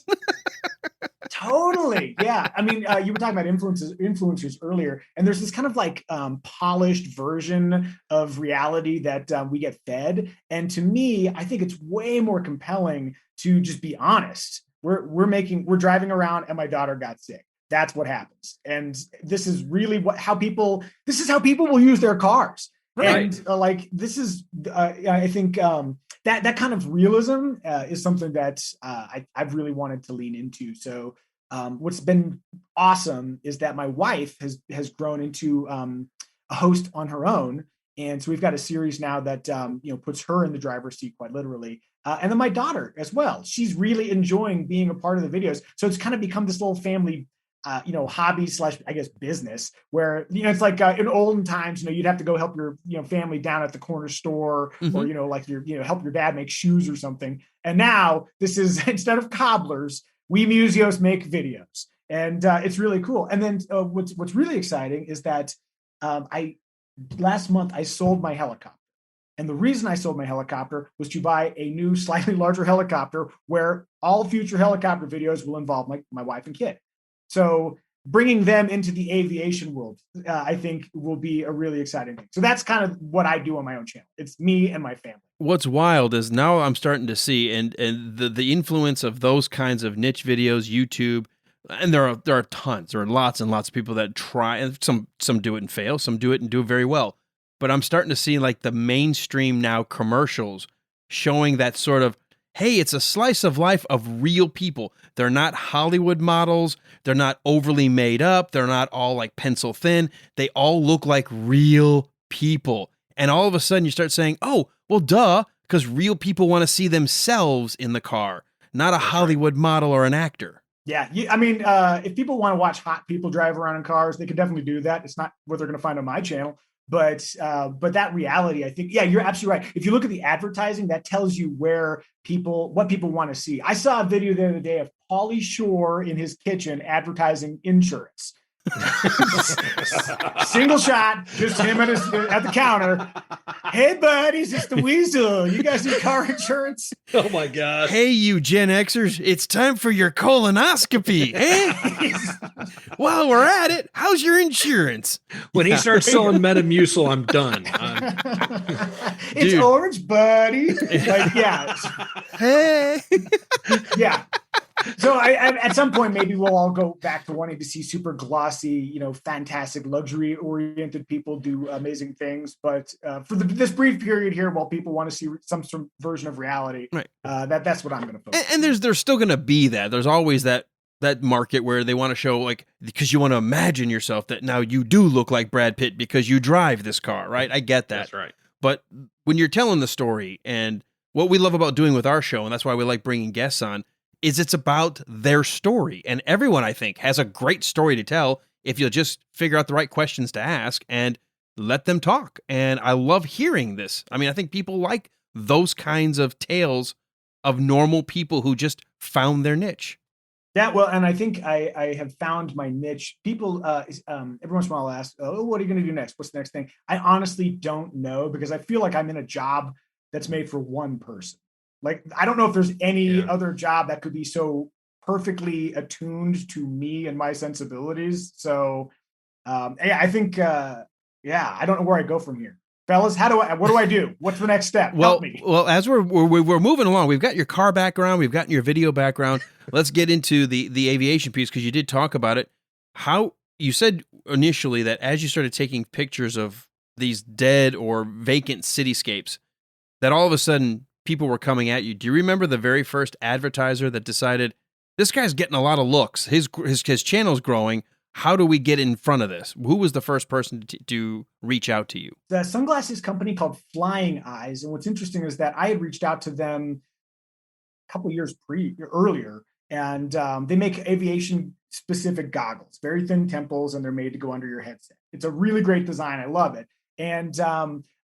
Totally. Yeah. I mean, you were talking about influencers earlier, and there's this kind of polished version of reality that we get fed. And to me, I think it's way more compelling to just be honest we're driving around and my daughter got sick. That's what happens. And this is really how people will use their cars. Right. And I think that kind of realism is something that I've really wanted to lean into. So what's been awesome is that my wife has grown into a host on her own. And so we've got a series now that puts her in the driver's seat, quite literally. And then my daughter as well. She's really enjoying being a part of the videos. So it's kind of become this little family hobby / I guess business where, it's like in olden times, you'd have to go help your, family down at the corner store or, help your dad make shoes or something. And now this is, instead of cobblers, we Muzios make videos, and it's really cool. And then what's really exciting is that last month I sold my helicopter. And the reason I sold my helicopter was to buy a new, slightly larger helicopter where all future helicopter videos will involve my wife and kid. So bringing them into the aviation world, I think will be a really exciting thing. So that's kind of what I do on my own channel. It's me and my family. What's wild is now I'm starting to see and the influence of those kinds of niche videos, YouTube, and there are tons. There are lots and lots of people that try, and some do it and fail, some do it and do it very well. But I'm starting to see like the mainstream now commercials showing that sort of, hey, it's a slice of life of real people. They're not Hollywood models. They're not overly made up. They're not all like pencil thin. They all look like real people. And all of a sudden you start saying, oh, well, duh, because real people want to see themselves in the car, not a Hollywood model or an actor. Yeah. I mean, if people want to watch hot people drive around in cars, they can definitely do that. It's not what they're going to find on my channel. But that reality, I think, yeah, you're absolutely right. If you look at the advertising, that tells you what people want to see. I saw a video the other day of Pauly Shore in his kitchen advertising insurance. Single shot, just him at the counter. Hey, buddies, it's the Weasel. You guys need car insurance? Oh my God! Hey, you Gen Xers, it's time for your colonoscopy. Eh? While we're at it, how's your insurance? When he starts selling Metamucil, I'm done. It's Dude. orange, buddy. Like, yeah. Hey. Yeah. So I at some point, maybe we'll all go back to wanting to see super glossy, fantastic luxury-oriented people do amazing things. But for this brief period here, while people want to see some version of reality, right. That's what I'm going to focus on. And there's still going to be that. There's always that market where they want to show, like, because you want to imagine yourself that now you do look like Brad Pitt because you drive this car, right? I get that. That's right. But when you're telling the story, and what we love about doing with our show, and that's why we like bringing guests on, is it's about their story. And everyone, I think, has a great story to tell if you'll just figure out the right questions to ask and let them talk. And I love hearing this. I mean, I think people like those kinds of tales of normal people who just found their niche. Yeah, well, and I think I have found my niche. People, every once in a while ask, oh, what are you going to do next? What's the next thing? I honestly don't know, because I feel like I'm in a job that's made for one person. Like, I don't know if there's any other job that could be so perfectly attuned to me and my sensibilities. So, I think, I don't know where I go from here. Fellas, what do I do? What's the next step? Help me. Well, as we're moving along, we've got your car background, we've gotten your video background. Let's get into the aviation piece, because you did talk about it. How you said initially that as you started taking pictures of these dead or vacant cityscapes, that all of a sudden people were coming at you. Do you remember the very first advertiser that decided, this guy's getting a lot of looks, his channel's growing, how do we get in front of this? Who was the first person to reach out to you? The sunglasses company called Flying Eyes. And what's interesting is that I had reached out to them a couple years earlier, and they make aviation specific goggles, very thin temples, and they're made to go under your headset. It's a really great design. I love it. And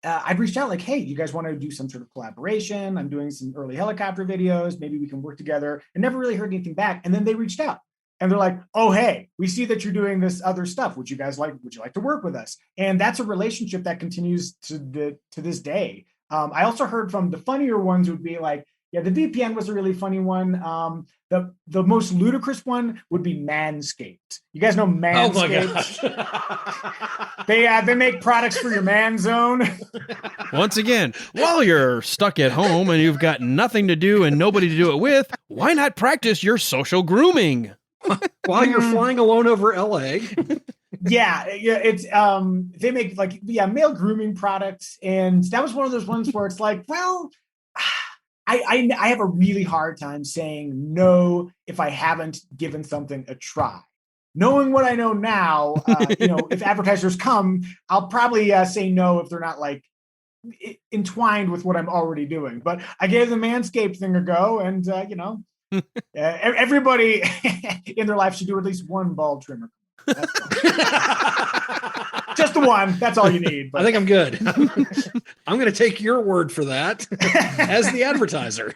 I'd reached out like, hey, you guys want to do some sort of collaboration? I'm doing some early helicopter videos. Maybe we can work together. And never really heard anything back. And then they reached out. And they're like, oh, hey, we see that you're doing this other stuff. Would you like to work with us? And that's a relationship that continues to this day. I also heard from the funnier ones would be like, Yeah, the VPN was a really funny one. The most ludicrous one would be Manscaped. You guys know Manscaped? Oh my gosh. They make products for your man zone. Once again, while you're stuck at home and you've got nothing to do and nobody to do it with, why not practice your social grooming? While you're flying alone over LA. Yeah, it's they make male grooming products, and that was one of those ones where it's like, well, I have a really hard time saying no if I haven't given something a try. Knowing what I know now, if advertisers come, I'll probably say no if they're not like entwined with what I'm already doing. But I gave the Manscaped thing a go, and everybody in their life should do at least one bald trimmer. Just the one. That's all you need. But. I think I'm good. I'm going to take your word for that as the advertiser.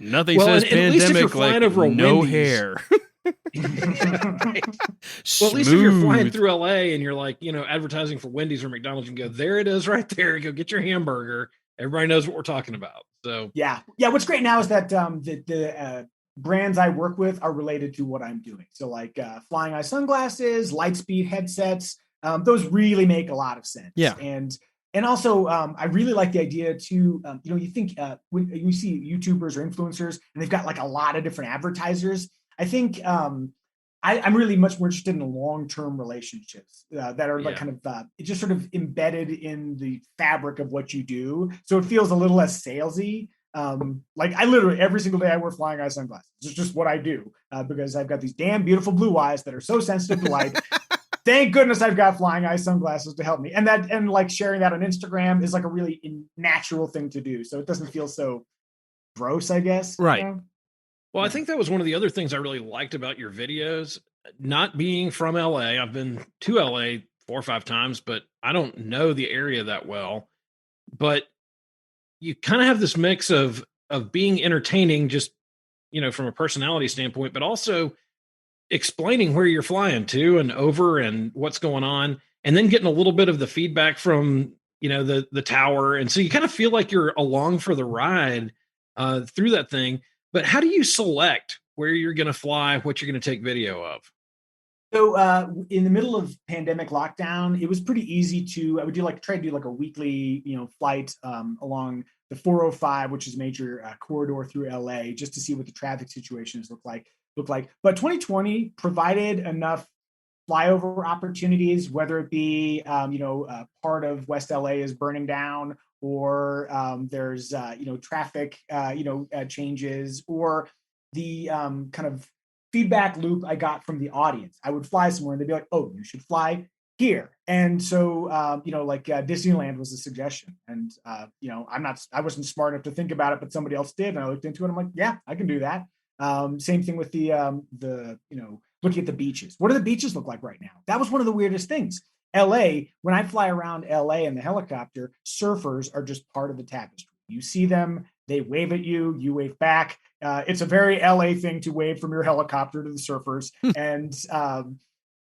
Nothing says pandemic like no Wendy's. hair. Right. Well, at least if you're flying through LA and you're like, advertising for Wendy's or McDonald's, you can go, there it is right there. You go get your hamburger. Everybody knows what we're talking about. So yeah. What's great now is that the brands I work with are related to what I'm doing. So like flying eye sunglasses, Lightspeed headsets, those really make a lot of sense. Yeah. And also I really like the idea to, you think when you see YouTubers or influencers and they've got like a lot of different advertisers, I think I'm really much more interested in long-term relationships that are like kind of just sort of embedded in the fabric of what you do. So it feels a little less salesy. Like I literally every single day I wear flying eye sunglasses. It's just what I do because I've got these damn beautiful blue eyes that are so sensitive to light. Thank goodness I've got flying eye sunglasses to help me. And like sharing that on Instagram is like a really natural thing to do. So it doesn't feel so gross, I guess. Right. Well, I think that was one of the other things I really liked about your videos, not being from LA. I've been to LA 4 or 5 times, but I don't know the area that well. But you kind of have this mix of being entertaining, just, from a personality standpoint, but also explaining where you're flying to and over and what's going on, and then getting a little bit of the feedback from, the tower. And so you kind of feel like you're along for the ride through that thing. But how do you select where you're going to fly, what you're going to take video of? So in the middle of pandemic lockdown, it was pretty easy I would try to do like a weekly, flight along the 405, which is a major corridor through LA, just to see what the traffic situations look like. But 2020 provided enough flyover opportunities, whether it be, part of West LA is burning down, or there's, traffic, changes, or the kind of feedback loop I got from the audience. I would fly somewhere and they'd be like, oh, you should fly here. And so, Disneyland was a suggestion. And, I wasn't smart enough to think about it, but somebody else did. And I looked into it. I'm like, yeah, I can do that. Same thing with the looking at the beaches. What do the beaches look like right now? That was one of the weirdest things. LA, when I fly around LA in the helicopter, surfers are just part of the tapestry. You see them, they wave at you, you wave back. It's a very LA thing to wave from your helicopter to the surfers.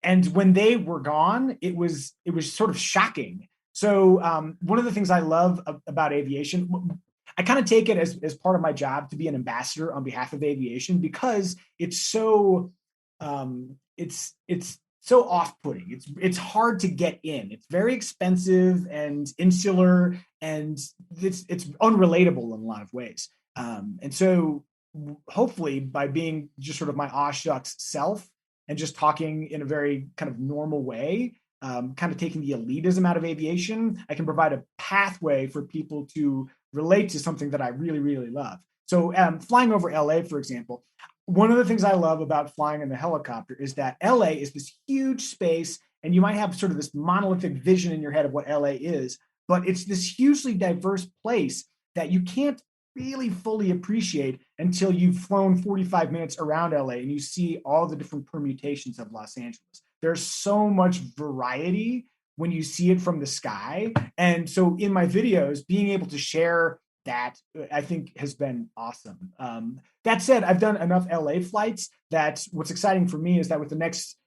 And when they were gone, it was sort of shocking. So one of the things I love about aviation, I kind of take it as part of my job to be an ambassador on behalf of aviation, because it's so it's so off-putting. It's hard to get in. It's very expensive and insular, and it's unrelatable in a lot of ways. And so hopefully by being just sort of my aw shucks self and just talking in a very kind of normal way, kind of taking the elitism out of aviation, I can provide a pathway for people to relate to something that I really, really love. So flying over LA, for example, one of the things I love about flying in the helicopter is that LA is this huge space, and you might have sort of this monolithic vision in your head of what LA is, but it's this hugely diverse place that you can't really fully appreciate until you've flown 45 minutes around LA and you see all the different permutations of Los Angeles. There's so much variety when you see it from the sky. And so in my videos, being able to share that, I think, has been awesome. That said, I've done enough LA flights that what's exciting for me is that with the next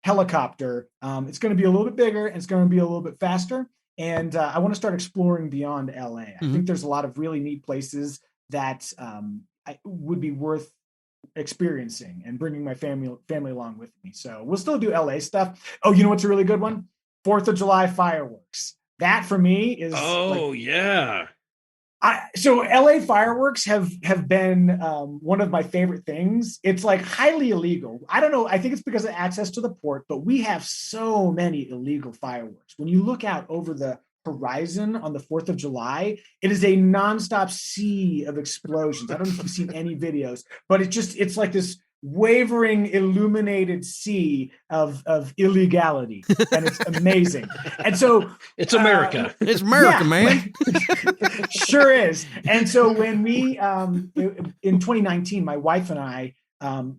helicopter, it's going to be a little bit bigger and it's going to be a little bit faster. And I want to start exploring beyond LA. I think there's a lot of really neat places that would be worth experiencing and bringing my family along with me. So we'll still do LA stuff. Oh, you know what's a really good one? 4th of July fireworks. That for me is yeah. So LA fireworks have been one of my favorite things. It's like highly illegal. I don't know. I think it's because of access to the port, but we have so many illegal fireworks. When you look out over the horizon on the 4th of July, it is a nonstop sea of explosions. I don't know if you've seen any videos, but it's like this wavering illuminated sea of illegality, and it's amazing. And so it's America. It's America, man. Sure is. And so when we in 2019, my wife and I,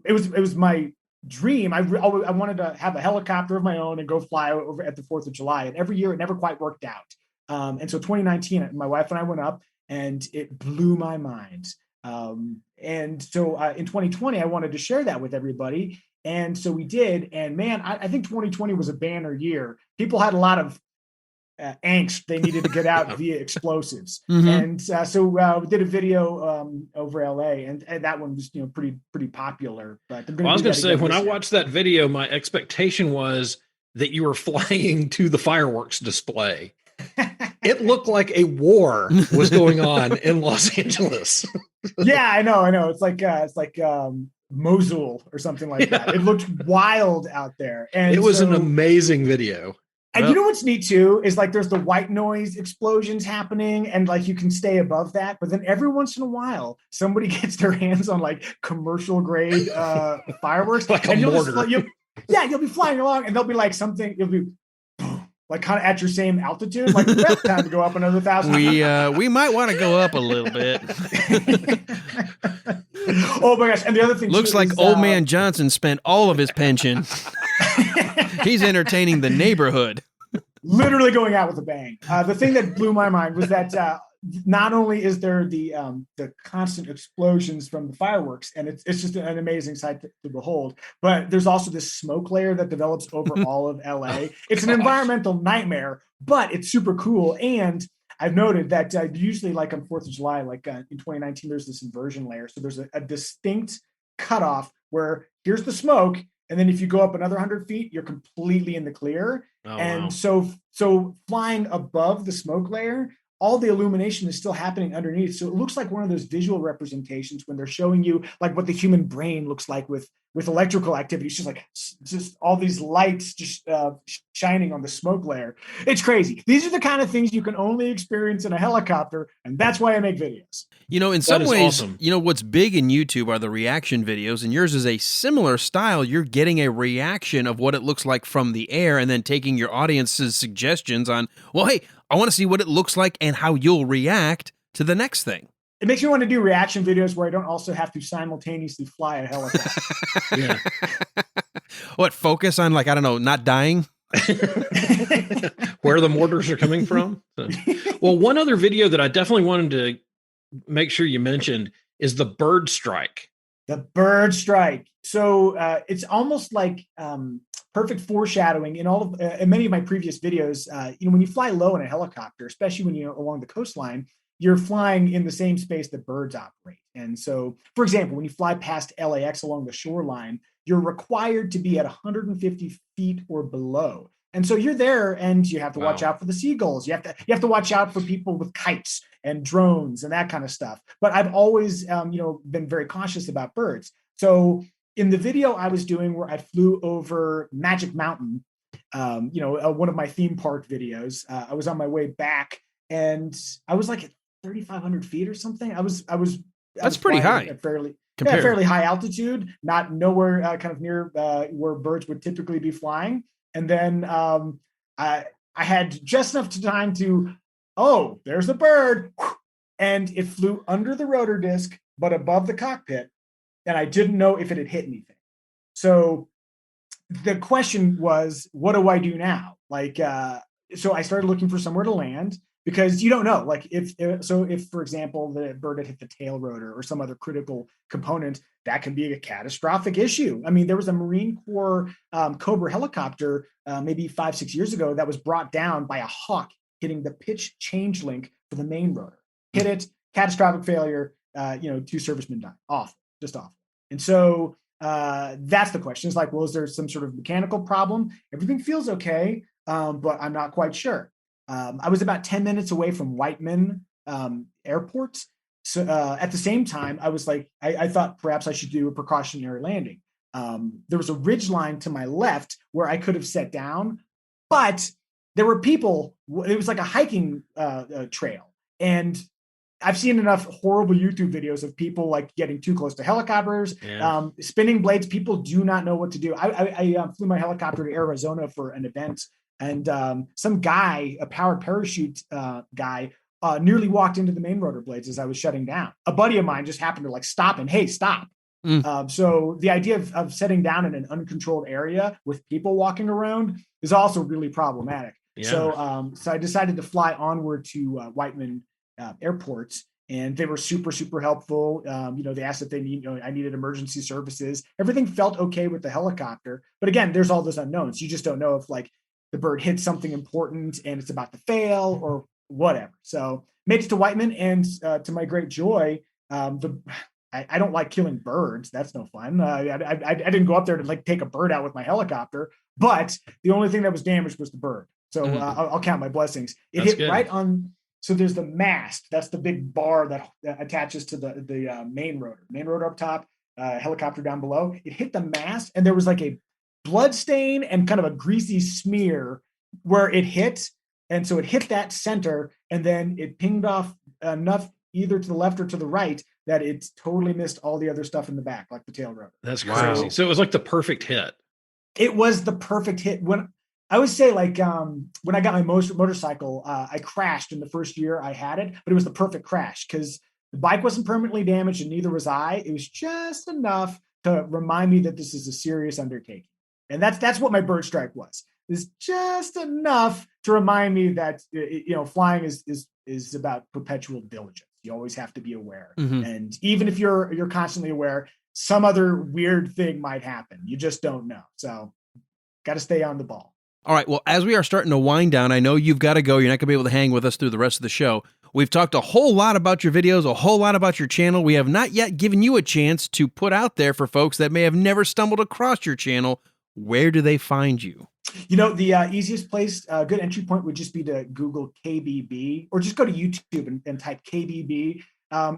it was my dream. I wanted to have a helicopter of my own and go fly over at the 4th of July. And every year it never quite worked out. And so 2019, my wife and I went up, and it blew my mind. And so in 2020, I wanted to share that with everybody. And so we did. And man, I think 2020 was a banner year. People had a lot of angst they needed to get out via explosives. Mm-hmm. And so we did a video over LA, and that one was pretty popular. But I was going to say, when I watched that video, my expectation was that you were flying to the fireworks display. It looked like a war was going on in Los Angeles. Yeah, I know. It's like Mosul or something like that. It looked wild out there, and it was an amazing video. And you know what's neat too is like there's the white noise explosions happening, and like you can stay above that. But then every once in a while, somebody gets their hands on like commercial grade fireworks, like and a mortar. You'll be flying along, and there'll be like something. You'll be like kind of at your same altitude, like it's time to go up another 1,000. We might want to go up a little bit. Oh my gosh! And the other thing looks like old man Johnson spent all of his pension. He's entertaining the neighborhood. Literally going out with a bang. The thing that blew my mind was that not only is there the constant explosions from the fireworks, and it's just an amazing sight to behold, but there's also this smoke layer that develops over all of LA. It's an environmental nightmare, but it's super cool. And I've noted that usually, like on 4th of July, like in 2019, there's this inversion layer. So there's a distinct cutoff where here's the smoke, and then if you go up another 100 feet, you're completely in the clear. Wow. So flying above the smoke layer, all the illumination is still happening underneath. So it looks like one of those visual representations when they're showing you like what the human brain looks like with electrical activity. It's just all these lights just shining on the smoke layer. It's crazy. These are the kind of things you can only experience in a helicopter. And that's why I make videos. In some ways, awesome. What's big in YouTube are the reaction videos, and yours is a similar style. You're getting a reaction of what it looks like from the air and then taking your audience's suggestions on, well, hey, I want to see what it looks like and how you'll react to the next thing. It makes me want to do reaction videos where I don't also have to simultaneously fly a helicopter. Yeah. What, focus on like, I don't know, not dying? Where the mortars are coming from? Well, one other video that I definitely wanted to make sure you mentioned is the bird strike. The bird strike. So it's almost like perfect foreshadowing in all of in many of my previous videos. When you fly low in a helicopter, especially when you're along the coastline, you're flying in the same space that birds operate. And so, for example, when you fly past LAX along the shoreline, you're required to be at 150 feet or below. And so you're there, and you have to watch out for the seagulls. You have to watch out for people with kites and drones and that kind of stuff. But I've always, been very cautious about birds. So in the video I was doing where I flew over Magic Mountain, one of my theme park videos, I was on my way back, and I was like at 3,500 feet or something. That's pretty high. At fairly high altitude, not nowhere kind of near where birds would typically be flying. And then I had just enough time to, there's the bird. And it flew under the rotor disc, but above the cockpit. And I didn't know if it had hit anything. So the question was, what do I do now? So I started looking for somewhere to land, because you don't know, like if, for example, the bird had hit the tail rotor or some other critical component, that can be a catastrophic issue. I mean, there was a Marine Corps Cobra helicopter maybe 5-6 years ago that was brought down by a hawk hitting the pitch change link for the main rotor. Hit it, catastrophic failure. 2 servicemen died. Awful, just awful. And so that's the question. It's like, well, is there some sort of mechanical problem? Everything feels okay, but I'm not quite sure. I was about 10 minutes away from Whiteman Airport. So at the same time, I was like, I thought perhaps I should do a precautionary landing. There was a ridge line to my left where I could have sat down, but there were people. It was like a hiking trail. And I've seen enough horrible YouTube videos of people like getting too close to helicopters, spinning blades. People do not know what to do. I flew my helicopter to Arizona for an event, and some guy, a powered parachute guy, nearly walked into the main rotor blades as I was shutting down. A buddy of mine just happened to like stop and, hey, stop. So the idea of setting down in an uncontrolled area with people walking around is also really problematic. Yeah. So I decided to fly onward to Whiteman Airport, and they were super, super helpful. They asked if I needed emergency services. Everything felt okay with the helicopter. But again, there's all those unknowns. You just don't know if like the bird hit something important and it's about to fail or whatever. So made it to Whiteman, and to my great joy, I don't like killing birds. That's no fun. I didn't go up there to like take a bird out with my helicopter, but the only thing that was damaged was the bird. So I'll count my blessings. That's hit good. Right on. So there's the mast. That's the big bar that attaches to the main rotor up top, helicopter down below. It hit the mast, and there was like a blood stain and kind of a greasy smear where it hit. And so it hit that center, and then it pinged off enough either to the left or to the right that it totally missed all the other stuff in the back, like the tail rotor. That's crazy. Wow. So it was like the perfect hit. It was the perfect hit. When I would say like when I got my motorcycle, I crashed in the first year I had it, but it was the perfect crash because the bike wasn't permanently damaged and neither was I. It was just enough to remind me that this is a serious undertaking. And that's what my bird strike was. It's just enough to remind me that flying is about perpetual diligence. You always have to be aware. Mm-hmm. And even if you're constantly aware, some other weird thing might happen. You just don't know. So got to stay on the ball. All right. Well, as we are starting to wind down, I know you've got to go. You're not going to be able to hang with us through the rest of the show. We've talked a whole lot about your videos, a whole lot about your channel. We have not yet given you a chance to put out there for folks that may have never stumbled across your channel. Where do they find you? The easiest place, good entry point would just be to Google KBB, or just go to YouTube and type KBB.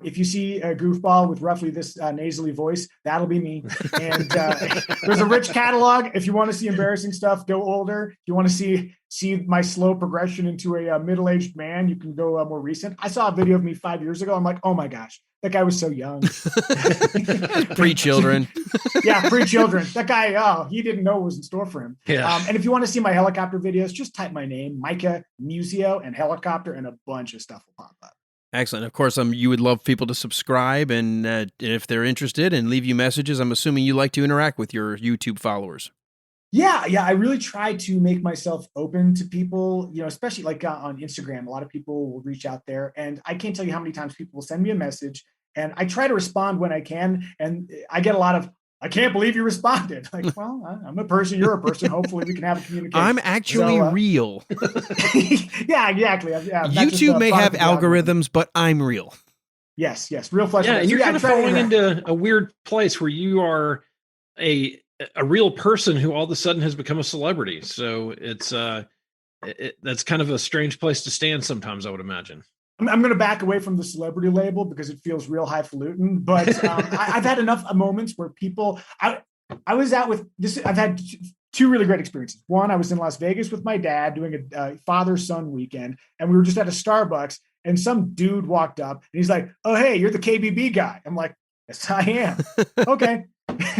If you see a goofball with roughly this nasally voice, that'll be me. And there's a rich catalog. If you want to see embarrassing stuff, go older. If you want to see my slow progression into a middle-aged man, you can go more recent. I saw a video of me 5 years ago. I'm like, oh my gosh, that guy was so young. Pre-children. Yeah, pre-children. That guy, he didn't know what was in store for him. Yeah. And if you want to see my helicopter videos, just type my name, Micah Muzio, and helicopter, and a bunch of stuff will pop up. Excellent. Of course, you would love people to subscribe, and if they're interested, and leave you messages. I'm assuming you like to interact with your YouTube followers. Yeah. I really try to make myself open to people, especially like on Instagram. A lot of people will reach out there, and I can't tell you how many times people will send me a message, and I try to respond when I can, and I get a lot of, I can't believe you responded. Like, well, I'm a person, you're a person. Hopefully we can have a communication. I'm actually real. Yeah, exactly. YouTube may have algorithms, but I'm real. Yes. Real flesh. Yeah, and you're kind of falling into a weird place where you are a real person who all of a sudden has become a celebrity. So it's that's kind of a strange place to stand sometimes, I would imagine. I'm going to back away from the celebrity label because it feels real highfalutin, but I've had enough moments where people, I was out with this. I've had two really great experiences. One, I was in Las Vegas with my dad doing a father-son weekend, and we were just at a Starbucks, and some dude walked up and he's like, "Oh, hey, you're the KBB guy." I'm like, "Yes, I am." Okay.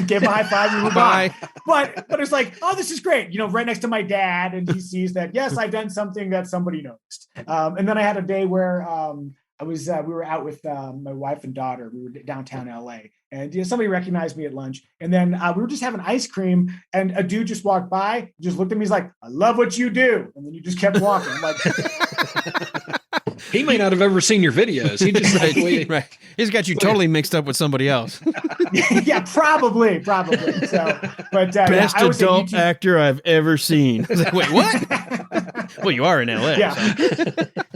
Gave him a high five and bye. But it's like, oh, this is great. Right next to my dad, and he sees that, yes, I've done something that somebody noticed. And then I had a day where we were out with my wife and daughter. We were downtown LA, and somebody recognized me at lunch. And then we were just having ice cream, and a dude just walked by, just looked at me. He's like, "I love what you do," and then you just kept walking. I'm like, he may not have ever seen your videos. He just right. He's got you totally mixed up with somebody else. Yeah, probably. So, but best adult actor I've ever seen. I was like, wait, what? Well, you are in LA. Yeah. So.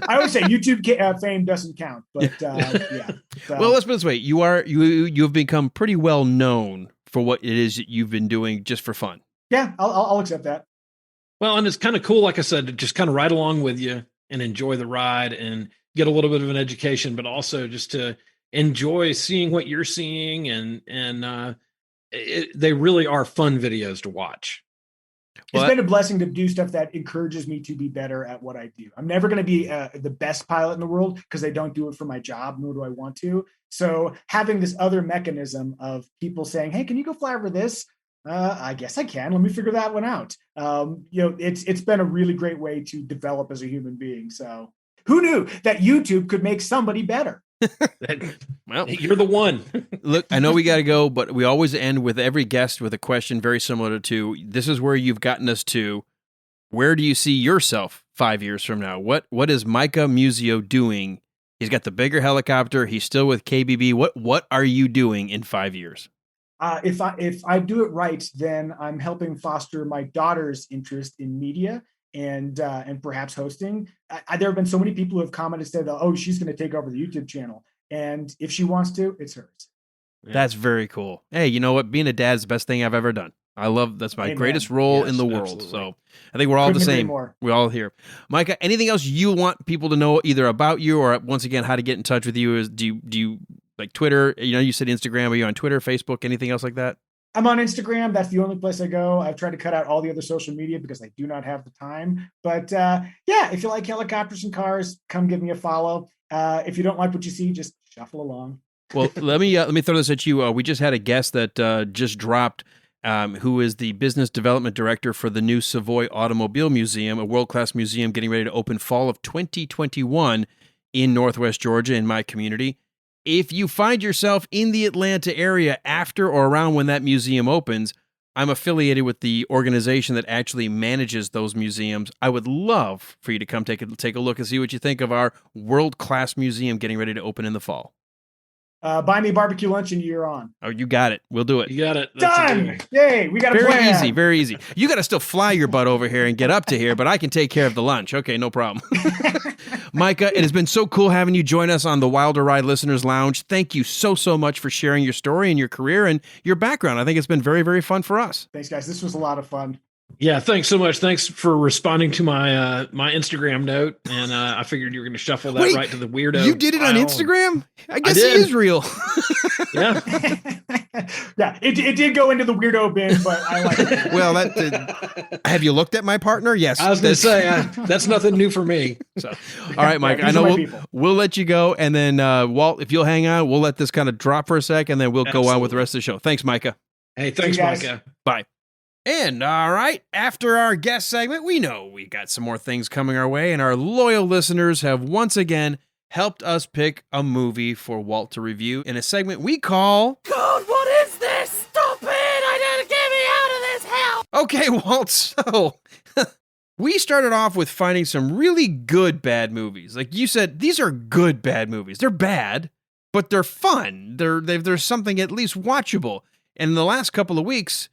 I always say YouTube fame doesn't count, but yeah. So. Well, let's put it this way: you've become pretty well known for what it is that you've been doing just for fun. Yeah, I'll accept that. Well, and it's kind of cool, like I said, to just kind of ride along with you and enjoy the ride and get a little bit of an education, but also just to enjoy seeing what you're seeing, and they really are fun videos to watch. It's been a blessing to do stuff that encourages me to be better at what I do. I'm never going to be the best pilot in the world because I don't do it for my job, nor do I want to. So having this other mechanism of people saying, "Hey, can you go fly over this?" I guess I can. Let me figure that one out. It's been a really great way to develop as a human being. So who knew that YouTube could make somebody better? Well, you're the one. Look, I know we got to go, but we always end with every guest with a question very similar to, this is where you've gotten us to. Where do you see yourself 5 years from now? What is Micah Muzio doing? He's got the bigger helicopter. He's still with KBB. What are you doing in 5 years? If I do it right, then I'm helping foster my daughter's interest in media and perhaps hosting. There have been so many people who have commented, said, "Oh, she's going to take over the YouTube channel," and if she wants to, it's hers. Yeah. That's very cool. Hey, you know what? Being a dad is the best thing I've ever done. That's my greatest role in the world. Absolutely. So I think we're all the same. We're all here. Micah, anything else you want people to know either about you or once again how to get in touch with you? Do you like Twitter? You said Instagram. Are you on Twitter, Facebook, anything else like that? I'm on Instagram. That's the only place I go. I've tried to cut out all the other social media because I do not have the time. But if you like helicopters and cars, come give me a follow. If you don't like what you see, just shuffle along. Well, let me throw this at you. We just had a guest that just dropped, who is the business development director for the new Savoy Automobile Museum, a world-class museum getting ready to open fall of 2021 in Northwest Georgia in my community. If you find yourself in the Atlanta area after or around when that museum opens, I'm affiliated with the organization that actually manages those museums. I would love for you to come take a look and see what you think of our world-class museum getting ready to open in the fall. Buy me barbecue lunch and you're on. Oh, you got it. We'll do it. You got it. Done. Yay, we got a plan. Very easy, very easy. You got to still fly your butt over here and get up to here, but I can take care of the lunch. Okay, no problem. Micah, it has been so cool having you join us on the Wilder Ride Listeners Lounge. Thank you so much for sharing your story and your career and your background. I think it's been very, very fun for us. Thanks, guys. This was a lot of fun. Yeah, thanks so much. Thanks for responding to my my Instagram note, and I figured you were going to shuffle that right to the weirdo. You did it on Instagram? I guess he is real. Yeah, yeah. It did go into the weirdo bin, but I like it. Well, have you looked at my partner? Yes. I was going to say that's nothing new for me. So, all right, Mike. I know we'll let you go, and then Walt, if you'll hang on, we'll let this kind of drop for a sec, and then we'll go on with the rest of the show. Thanks, Micah. Hey, thanks, Micah. Bye. And all right, after our guest segment, we know we got some more things coming our way, and our loyal listeners have once again helped us pick a movie for Walt to review in a segment we call God, what is this? Stop it! I didn't get me out of this hell! Okay, Walt, so we started off with finding some really good bad movies. Like you said, these are good bad movies. They're bad, but they're fun. There's something at least watchable. And in the last couple of weeks,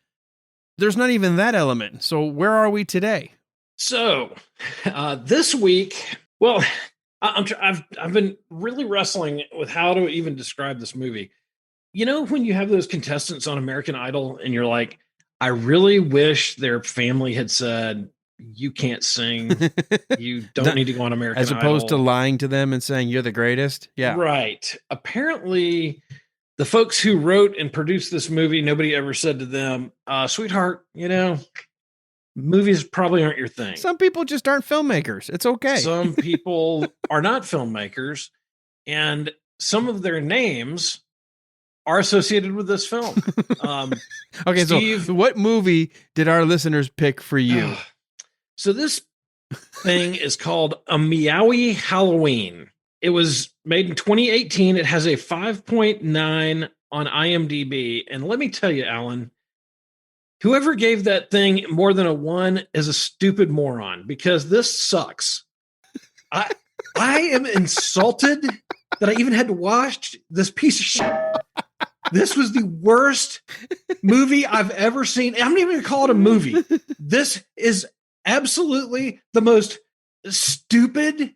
there's not even that element. So where are we today? So this week, well, I've been really wrestling with how to even describe this movie. You know, when you have those contestants on American Idol and you're like, I really wish their family had said, you can't sing. You don't need to go on American Idol. As opposed to lying to them and saying you're the greatest. Yeah. Right. Apparently, the folks who wrote and produced this movie, nobody ever said to them, sweetheart, movies probably aren't your thing. Some people just aren't filmmakers. It's okay. Some people are not filmmakers, and some of their names are associated with this film. Okay, Steve, so what movie did our listeners pick for you? So this thing is called A Meowie Halloween. It was made in 2018. It has a 5.9 on IMDb. And let me tell you, Alan, whoever gave that thing more than a 1 is a stupid moron, because this sucks. I am insulted that I even had to watch this piece of shit. This was the worst movie I've ever seen. I'm not even going to call it a movie. This is absolutely the most stupid,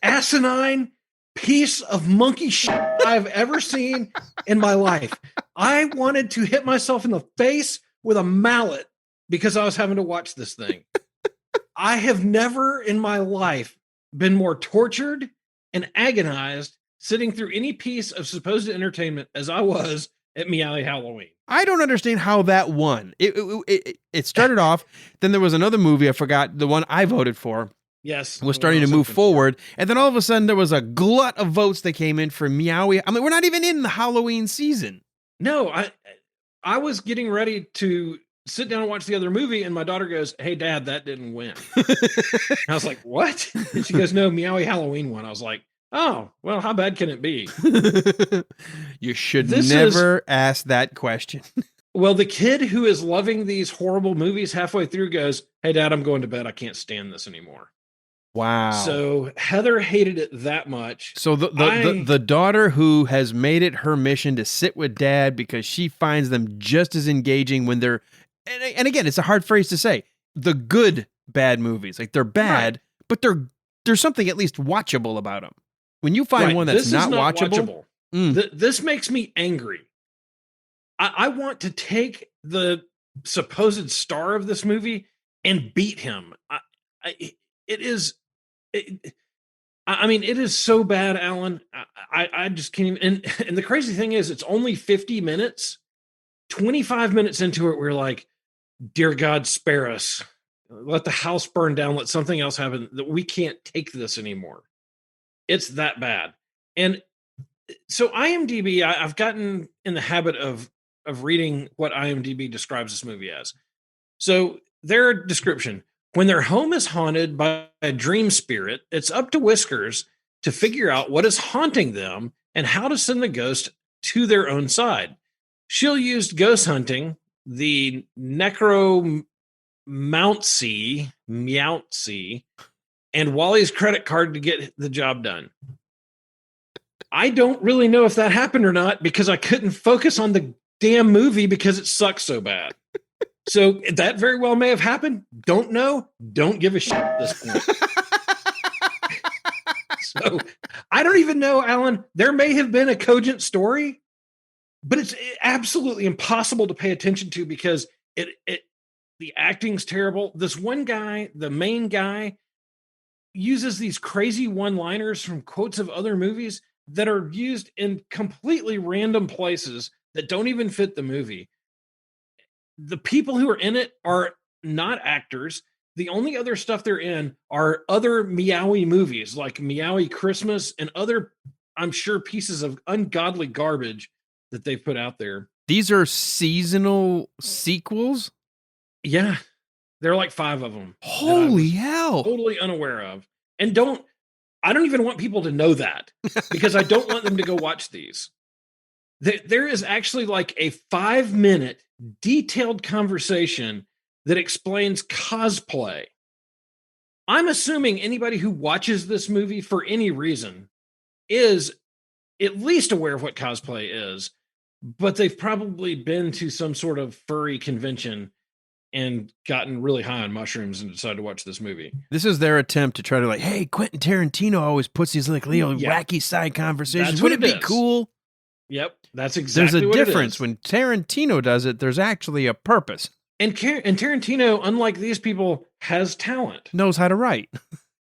asinine piece of monkey shit I've ever seen in my life. I wanted to hit myself in the face with a mallet because I was having to watch this thing. I have never in my life been more tortured and agonized sitting through any piece of supposed entertainment as I was at Meowie Halloween. I don't understand how that won. It started off, then there was another movie, I forgot, the one I voted for. Yes. Was starting to move forward. And then all of a sudden there was a glut of votes that came in for Meowie. I mean, we're not even in the Halloween season. No, I was getting ready to sit down and watch the other movie, and my daughter goes, "Hey, Dad, that didn't win." I was like, "What?" And she goes, "No, Meowie Halloween won." I was like, "Oh, well, how bad can it be?" You should never ask that question. Well, the kid who is loving these horrible movies halfway through goes, "Hey, Dad, I'm going to bed. I can't stand this anymore." Wow. So Heather hated it that much. So the daughter who has made it her mission to sit with Dad because she finds them just as engaging when they're, and again, it's a hard phrase to say, the good bad movies. Like they're bad, right, but there's something at least watchable about them. When you find one that's not watchable. This makes me angry. I want to take the supposed star of this movie and beat him. It is so bad, Alan. I just can't even. And the crazy thing is, it's only 50 minutes. 25 minutes into it, we're like, "Dear God, spare us. Let the house burn down. Let something else happen. That we can't take this anymore." It's that bad. And so IMDb, I've gotten in the habit of reading what IMDb describes this movie as. So their description: when their home is haunted by a dream spirit, it's up to Whiskers to figure out what is haunting them and how to send the ghost to their own side. She'll use ghost hunting, the necromancy, and Wally's credit card to get the job done. I don't really know if that happened or not because I couldn't focus on the damn movie because it sucks so bad. So that very well may have happened. Don't know. Don't give a shit at this point. So I don't even know, Alan. There may have been a cogent story, but it's absolutely impossible to pay attention to because the acting's terrible. This one guy, the main guy, uses these crazy one-liners from quotes of other movies that are used in completely random places that don't even fit the movie. The people who are in it are not actors. The only other stuff they're in are other Meowie movies like Meowie Christmas and other, I'm sure, pieces of ungodly garbage that they've put out there. These are seasonal sequels? Yeah. There are like 5 of them. Holy hell. Totally unaware of. And I don't even want people to know that because I don't want them to go watch these. There is actually like a 5-minute detailed conversation that explains cosplay. I'm assuming anybody who watches this movie for any reason is at least aware of what cosplay is, but they've probably been to some sort of furry convention and gotten really high on mushrooms and decided to watch this movie. This is their attempt to try to like, hey, Quentin Tarantino always puts these like little wacky side conversations. Wouldn't it be cool? Yep, that's exactly what it is. There's a difference. When Tarantino does it, there's actually a purpose. And Tarantino, unlike these people, has talent. Knows how to write.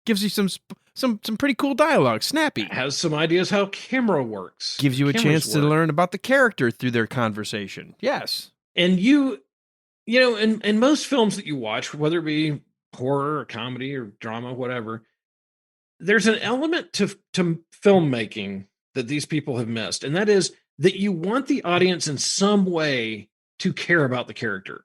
Gives you some pretty cool dialogue. Snappy. Has some ideas how camera works. Gives you a chance to learn about the character through their conversation. Yes. And you know, in most films that you watch, whether it be horror or comedy or drama, whatever, there's an element to filmmaking that these people have missed. And that is that you want the audience in some way to care about the character.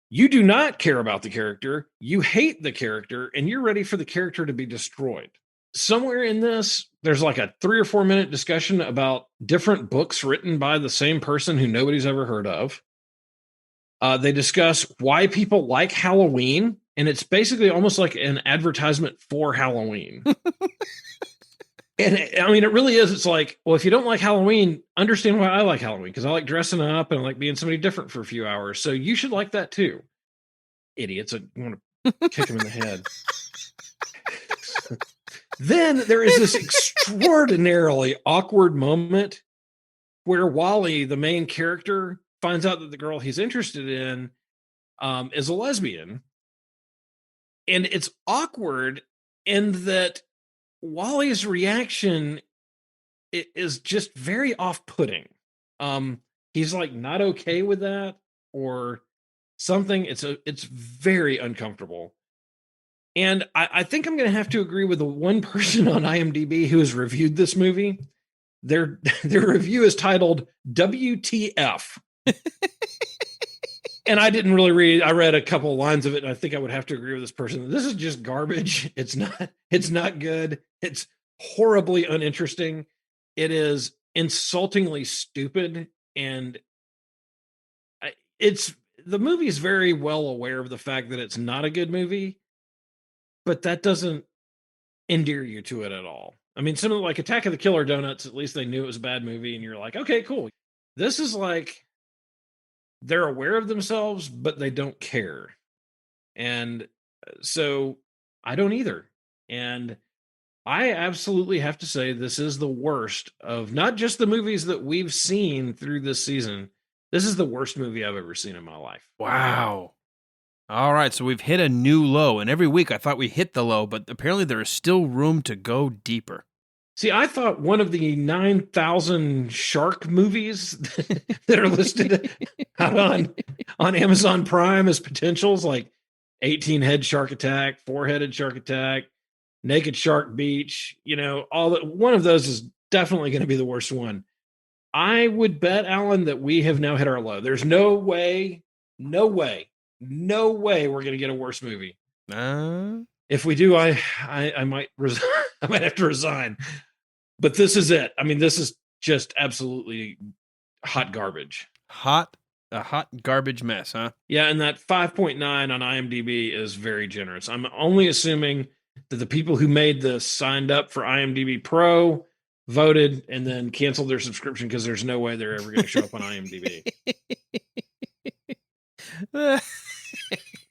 You do not care about the character. You hate the character and you're ready for the character to be destroyed. Somewhere in this, there's like a 3 or 4 minute discussion about different books written by the same person who nobody's ever heard of. They discuss why people like Halloween, and it's basically almost like an advertisement for Halloween. And it really is. It's like, well, if you don't like Halloween, understand why I like Halloween, because I like dressing up and I like being somebody different for a few hours. So you should like that too. Idiots. I want to kick them in the head. Then there is this extraordinarily awkward moment where Wally, the main character, finds out that the girl he's interested in is a lesbian. And it's awkward in that Wally's reaction is just very off-putting. He's like not okay with that or something. It's very uncomfortable. And I think I'm going to have to agree with the one person on IMDb who has reviewed this movie. Their review is titled WTF. And I didn't really read. I read a couple of lines of it, and I think I would have to agree with this person. This is just garbage. It's not good. It's horribly uninteresting. It is insultingly stupid, and the movie is very well aware of the fact that it's not a good movie, but that doesn't endear you to it at all. I mean, something like Attack of the Killer Donuts, at least they knew it was a bad movie, and you're like, okay, cool. This is like they're aware of themselves, but they don't care. And so I don't either. And I absolutely have to say this is the worst of not just the movies that we've seen through this season. This is the worst movie I've ever seen in my life. Wow. All right, so we've hit a new low, and every week I thought we hit the low, but apparently there is still room to go deeper. See, I thought one of the 9,000 shark movies that are listed out on Amazon Prime as potentials, like 18-head shark attack, 4-headed shark attack, naked shark beach, one of those is definitely going to be the worst one. I would bet, Alan, that we have now hit our low. There's no way we're going to get a worse movie. If we do, I might I might have to resign. But this is it. I mean, this is just absolutely hot garbage. A hot garbage mess, huh? Yeah, and that 5.9 on IMDb is very generous. I'm only assuming that the people who made this signed up for IMDb Pro, voted, and then canceled their subscription because there's no way they're ever going to show up on IMDb.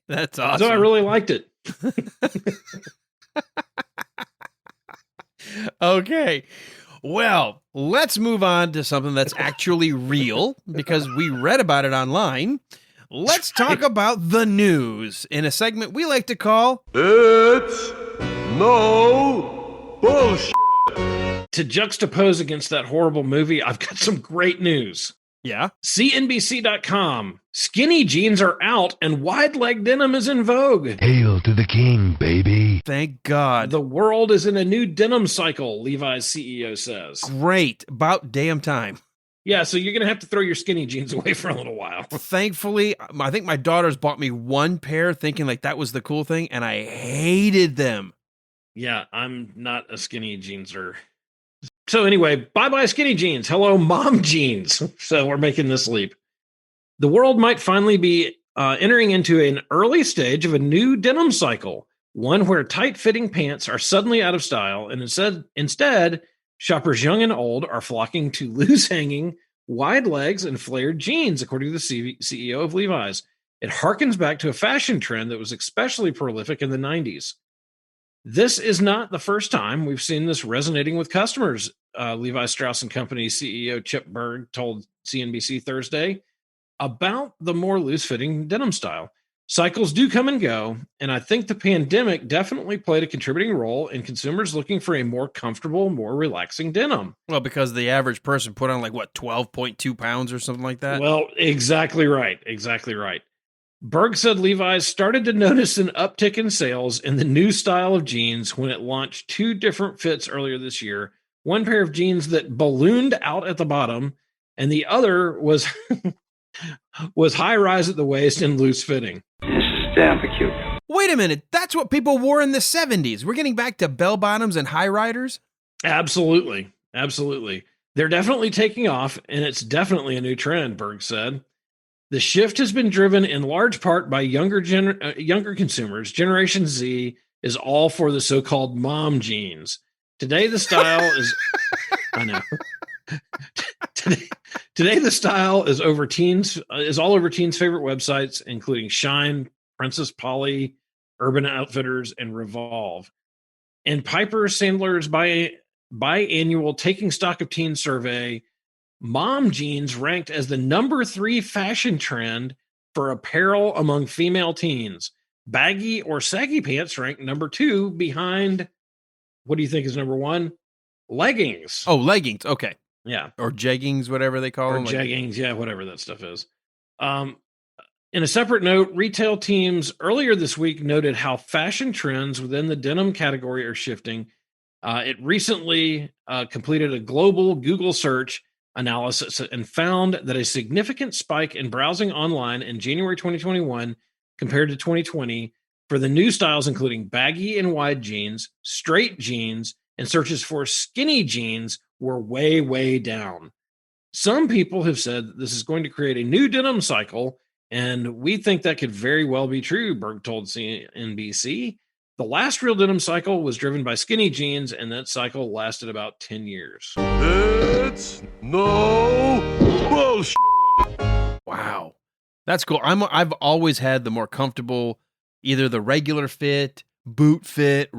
That's awesome. So I really liked it. Okay. Well, let's move on to something that's actually real because we read about it online. Let's talk about the news in a segment we like to call It's No Bullshit. To juxtapose against that horrible movie, I've got some great news. Yeah. CNBC.com. Skinny jeans are out and wide leg denim is in vogue. Hail to the king, baby. Thank God. The world is in a new denim cycle, Levi's CEO says. Great. About damn time. Yeah, so you're going to have to throw your skinny jeans away for a little while. Thankfully, I think my daughters bought me one pair thinking like that was the cool thing, and I hated them. Yeah, I'm not a skinny jeanser. So anyway, bye-bye skinny jeans. Hello, mom jeans. So we're making this leap. The world might finally be entering into an early stage of a new denim cycle, one where tight-fitting pants are suddenly out of style, and instead, shoppers young and old are flocking to loose-hanging, wide legs and flared jeans, according to the CEO of Levi's. It harkens back to a fashion trend that was especially prolific in the 90s. This is not the first time we've seen this resonating with customers, Levi Strauss & Company CEO Chip Bergh told CNBC Thursday about the more loose-fitting denim style. Cycles do come and go, and I think the pandemic definitely played a contributing role in consumers looking for a more comfortable, more relaxing denim. Well, because the average person put on 12.2 pounds or something like that? Well, exactly right. Exactly right. Bergh said Levi's started to notice an uptick in sales in the new style of jeans when it launched 2 different fits earlier this year. One pair of jeans that ballooned out at the bottom, and the other was was high rise at the waist and loose fitting. This is damn peculiar. Wait a minute, that's what people wore in the 70s. We're getting back to bell bottoms and high riders? Absolutely. Absolutely. They're definitely taking off, and it's definitely a new trend, Bergh said. The shift has been driven in large part by younger consumers. Generation Z is all for the so-called mom jeans. Today, the style is... I know. Today, the style is all over teens' favorite websites, including Shine, Princess Polly, Urban Outfitters, and Revolve. In Piper Sandler's biannual Taking Stock of Teen survey, mom jeans ranked as the number 3 fashion trend for apparel among female teens. Baggy or saggy pants ranked number 2 behind, what do you think is number 1? Leggings. Oh, leggings. Okay. Yeah. Or jeggings, whatever they call Or them. jeggings. Yeah, whatever that stuff is. In a separate note, retail teams earlier this week noted how fashion trends within the denim category are shifting. It recently completed a global Google search analysis and found that a significant spike in browsing online in January 2021 compared to 2020 for the new styles, including baggy and wide jeans, straight jeans, and searches for skinny jeans were way, way down. Some people have said that this is going to create a new denim cycle, and we think that could very well be true, Berg told CNBC. The last real denim cycle was driven by skinny jeans, and that cycle lasted about 10 years. It's no bullshit. Wow. That's cool. I've always had the more comfortable, either the regular fit, boot fit,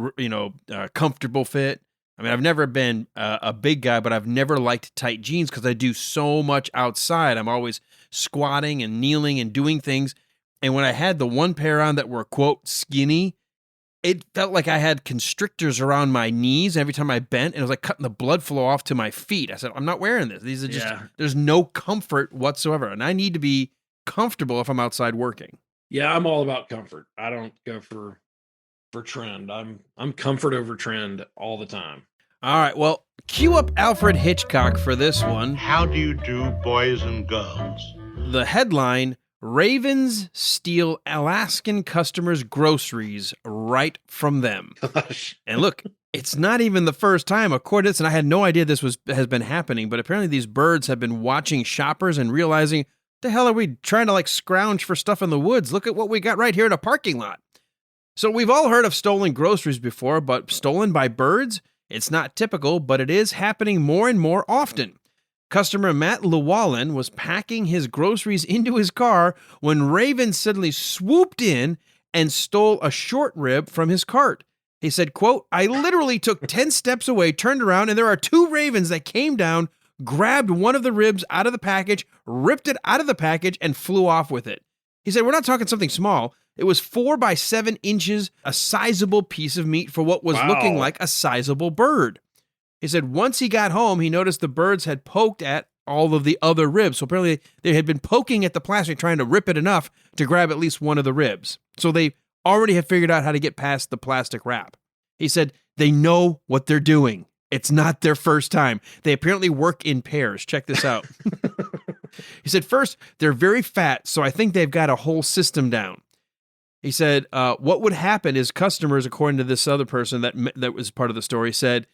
comfortable fit. I mean, I've never been a big guy, but I've never liked tight jeans because I do so much outside. I'm always squatting and kneeling and doing things. And when I had the one pair on that were, quote, skinny, it felt like I had constrictors around my knees every time I bent, and it was like cutting the blood flow off to my feet. I said, I'm not wearing this. These are just, there's no comfort whatsoever. And I need to be comfortable if I'm outside working. Yeah, I'm all about comfort. I don't go for trend. I'm comfort over trend all the time. All right, well, cue up Alfred Hitchcock for this one. How do you do, boys and girls? The headline, Ravens steal Alaskan customers' groceries right from them. Gosh. And look, it's not even the first time. According to this, and I had no idea this has been happening, but apparently these birds have been watching shoppers and realizing, the hell are we trying to scrounge for stuff in the woods? Look at what we got right here in a parking lot. So we've all heard of stolen groceries before, but stolen by birds? It's not typical, but it is happening more and more often. Customer Matt Llewellyn was packing his groceries into his car when ravens suddenly swooped in and stole a short rib from his cart. He said, quote, I literally took 10 steps away, turned around, and there are 2 ravens that came down, grabbed one of the ribs out of the package, ripped it out of the package, and flew off with it. He said, we're not talking something small. It was 4 by 7 inches, a sizable piece of meat for what was looking like a sizable bird. He said once he got home, he noticed the birds had poked at all of the other ribs. So apparently they had been poking at the plastic, trying to rip it enough to grab at least one of the ribs. So they already had figured out how to get past the plastic wrap. He said they know what they're doing. It's not their first time. They apparently work in pairs. Check this out. He said, first, they're very fat, so I think they've got a whole system down. He said, what would happen is customers, according to this other person that was part of the story, said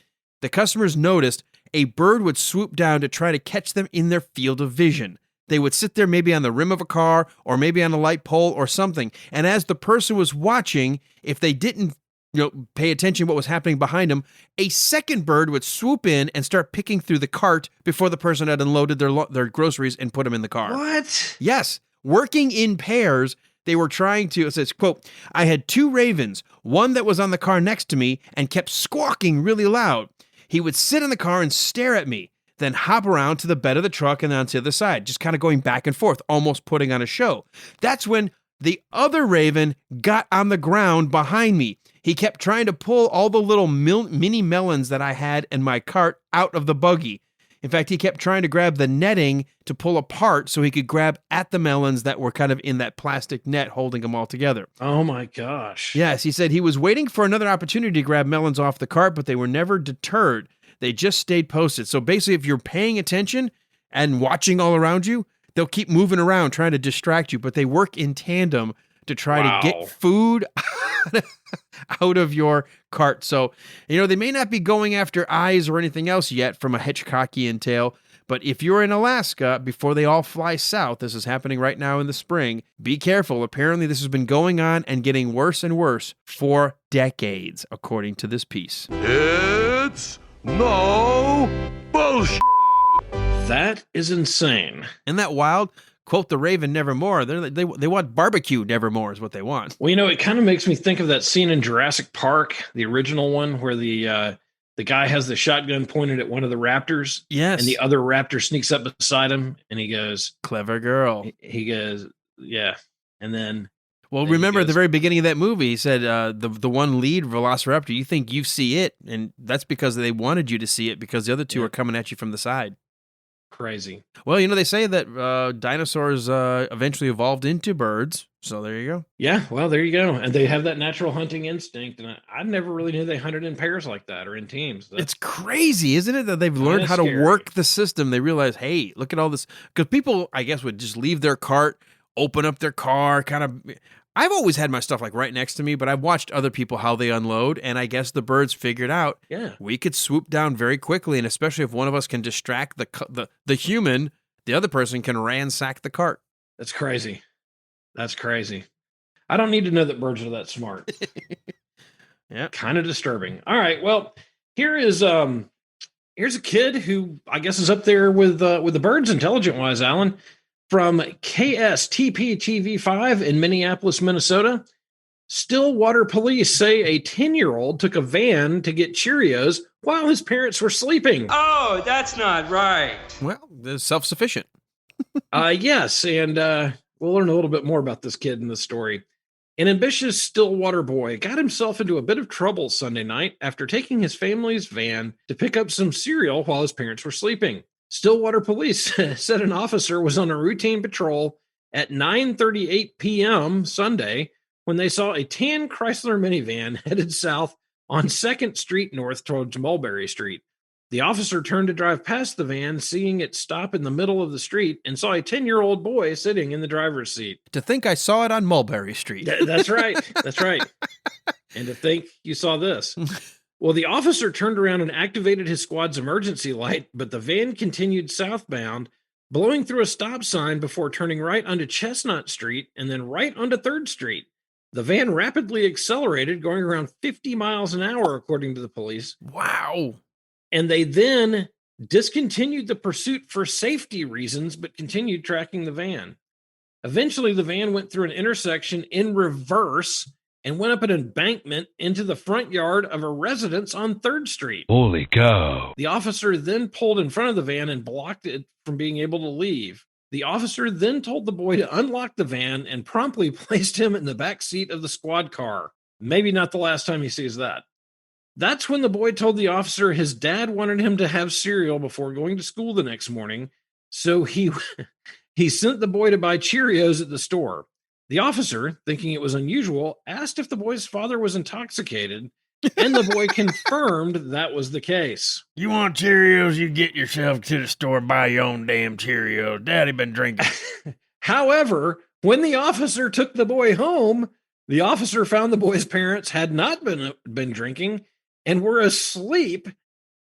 the customers noticed a bird would swoop down to try to catch them in their field of vision. They would sit there maybe on the rim of a car or maybe on a light pole or something. And as the person was watching, if they didn't pay attention to what was happening behind them, a second bird would swoop in and start picking through the cart before the person had unloaded their groceries and put them in the car. What? Yes. Working in pairs, they were trying to, it says, quote, I had 2 ravens, one that was on the car next to me and kept squawking really loud. He would sit in the car and stare at me, then hop around to the bed of the truck and then to the other side, just kind of going back and forth, almost putting on a show. That's when the other raven got on the ground behind me. He kept trying to pull all the little mini melons that I had in my cart out of the buggy. In fact, he kept trying to grab the netting to pull apart so he could grab at the melons that were kind of in that plastic net holding them all together. Oh my gosh. Yes, he said he was waiting for another opportunity to grab melons off the cart, but they were never deterred. They just stayed posted. So basically, if you're paying attention and watching all around you, they'll keep moving around trying to distract you, but they work in tandem to try to get food out of your cart. So, they may not be going after eyes or anything else yet from a Hitchcockian tale, but if you're in Alaska, before they all fly south, this is happening right now in the spring, be careful. Apparently, this has been going on and getting worse and worse for decades, according to this piece. It's no bullshit. That is insane. Isn't that wild? quote the Raven nevermore. They want barbecue nevermore is what they want. Well, it kind of makes me think of that scene in Jurassic Park, the original one, where the guy has the shotgun pointed at one of the raptors. Yes. And the other raptor sneaks up beside him and he goes, clever girl. He goes, yeah. And then. Well, remember at the very beginning of that movie, he said the one lead velociraptor, you think you see it, and that's because they wanted you to see it because the other two are coming at you from the side. Crazy. Well, they say that dinosaurs eventually evolved into birds, so there you go. Yeah, well, there you go. And they have that natural hunting instinct, and I never really knew they hunted in pairs like that or in teams. It's crazy, isn't it, that they've learned how to work the system. They realize, hey, look at all this. Because people, I guess, would just leave their cart, open up their car, kind of... I've always had my stuff like right next to me, but I've watched other people how they unload, and I guess the birds figured out we could swoop down very quickly, and especially if one of us can distract the human, the other person can ransack the cart. That's crazy. That's crazy. I don't need to know that birds are that smart. Yeah, kind of disturbing. All right, well, here's a kid who I guess is up there with the birds intelligent-wise, Alan. From KSTP-TV5 in Minneapolis, Minnesota, Stillwater police say a 10-year-old took a van to get Cheerios while his parents were sleeping. Oh, that's not right. Well, they're self-sufficient. Yes, and we'll learn a little bit more about this kid in the story. An ambitious Stillwater boy got himself into a bit of trouble Sunday night after taking his family's van to pick up some cereal while his parents were sleeping. Stillwater police said an officer was on a routine patrol at 9:38 p.m. Sunday when they saw a tan Chrysler minivan headed south on 2nd Street North towards Mulberry Street. The officer turned to drive past the van, seeing it stop in the middle of the street, and saw a 10-year-old boy sitting in the driver's seat. To think I saw it on Mulberry Street. That's right. That's right. And to think you saw this. Well, the officer turned around and activated his squad's emergency light, but the van continued southbound, blowing through a stop sign before turning right onto Chestnut Street and then right onto 3rd Street. The van rapidly accelerated, going around 50 miles an hour, according to the police. Wow. And they then discontinued the pursuit for safety reasons, but continued tracking the van. Eventually, the van went through an intersection in reverse and went up an embankment into the front yard of a residence on 3rd Street. Holy cow. The officer then pulled in front of the van and blocked it from being able to leave. The officer then told the boy to unlock the van and promptly placed him in the back seat of the squad car. Maybe not the last time he sees that. That's when the boy told the officer his dad wanted him to have cereal before going to school the next morning, so he sent the boy to buy Cheerios at the store. The officer, thinking it was unusual, asked if the boy's father was intoxicated, and the boy confirmed that was the case. You want Cheerios, you get yourself to the store, buy your own damn Cheerios. Daddy been drinking. However, when the officer took the boy home, the officer found the boy's parents had not been drinking and were asleep,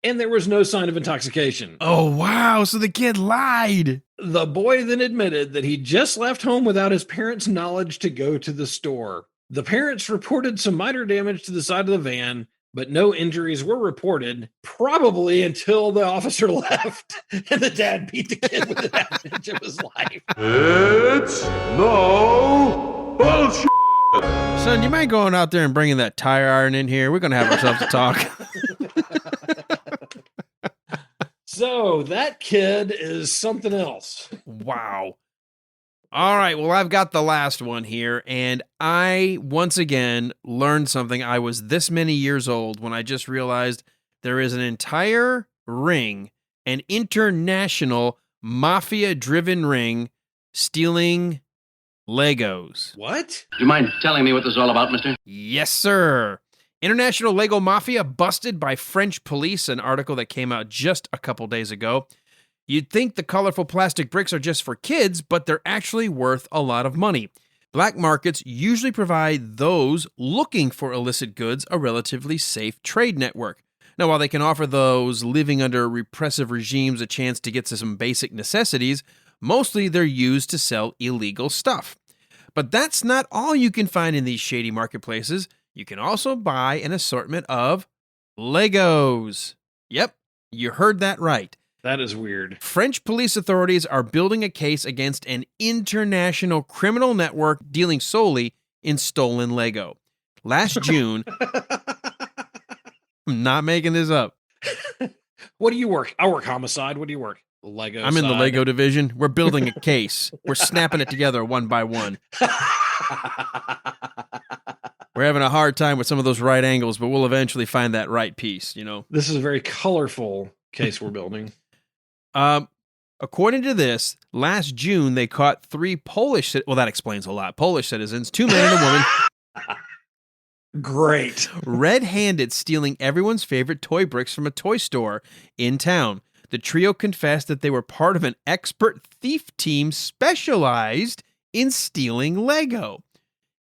and there was no sign of intoxication. Oh, wow. So the kid lied. The boy then admitted that he just left home without his parents' knowledge to go to the store. The parents reported some minor damage to the side of the van, but no injuries were reported, probably until the officer left and the dad beat the kid with an inch of his life. It's no bullshit. Son, you mind going out there and bringing that tire iron in here? We're going to have ourselves a talk. So that kid is something else. Wow. All right. Well, I've got the last one here, and I, once again, learned something. I was this many years old when I just realized there is an entire ring, an international mafia-driven ring, stealing Legos. What? Do you mind telling me what this is all about, mister? Yes, sir. International Lego Mafia busted by French police, an article that came out just a couple days ago. You'd think the colorful plastic bricks are just for kids, but they're actually worth a lot of money. Black markets usually provide those looking for illicit goods a relatively safe trade network. Now, while they can offer those living under repressive regimes a chance to get to some basic necessities, mostly they're used to sell illegal stuff. But that's not all you can find in these shady marketplaces. You can also buy an assortment of Legos. Yep, you heard that right. That is weird. French police authorities are building a case against an international criminal network dealing solely in stolen Lego. Last June, I'm not making this up. What do you work? I work homicide. What do you work? Lego. I'm in the side. Lego division. We're building a case. We're snapping it together one by one. We're having a hard time with some of those right angles, but we'll eventually find that right piece, you know. This is a very colorful case we're building. According to this, last June they caught 3 Polish, well, that explains a lot. Polish citizens, 2 men and a woman. Great. Red-handed stealing everyone's favorite toy bricks from a toy store in town. The trio confessed that they were part of an expert thief team specialized in stealing Lego.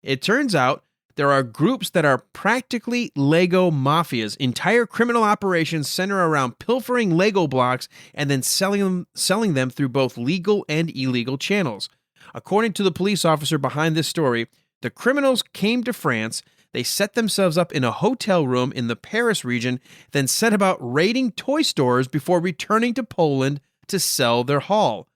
It turns out there are groups that are practically Lego mafias. Entire criminal operations center around pilfering Lego blocks and then selling them through both legal and illegal channels. According to the police officer behind this story, the criminals came to France. They set themselves up in a hotel room in the Paris region, then set about raiding toy stores before returning to Poland to sell their haul.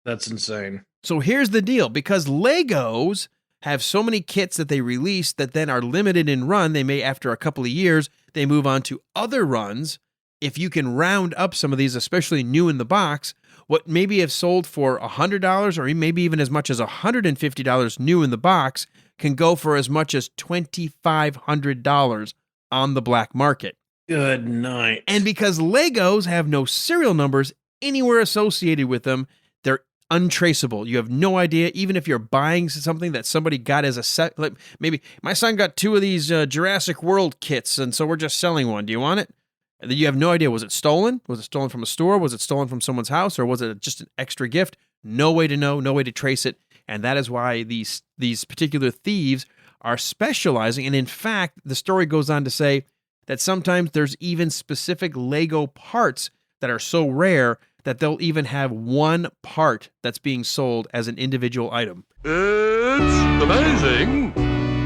That's insane. So here's the deal. Because Legos have so many kits that they release that then are limited in run, they may, after a couple of years, they move on to other runs. If you can round up some of these, especially new in the box, what maybe have sold for $100 or maybe even as much as $150 new in the box can go for as much as $2,500 on the black market. Good night. And because Legos have no serial numbers anywhere associated with them, they're untraceable. You have no idea, even if you're buying something that somebody got as a set. Like maybe my son got 2 of these Jurassic World kits, and so we're just selling one. Do you want it? And you have no idea. Was it stolen? Was it stolen from a store? Was it stolen from someone's house? Or was it just an extra gift? No way to know, no way to trace it. And that is why these particular thieves are specializing. And in fact, the story goes on to say that sometimes there's even specific Lego parts that are so rare that they'll even have one part that's being sold as an individual item. It's amazing.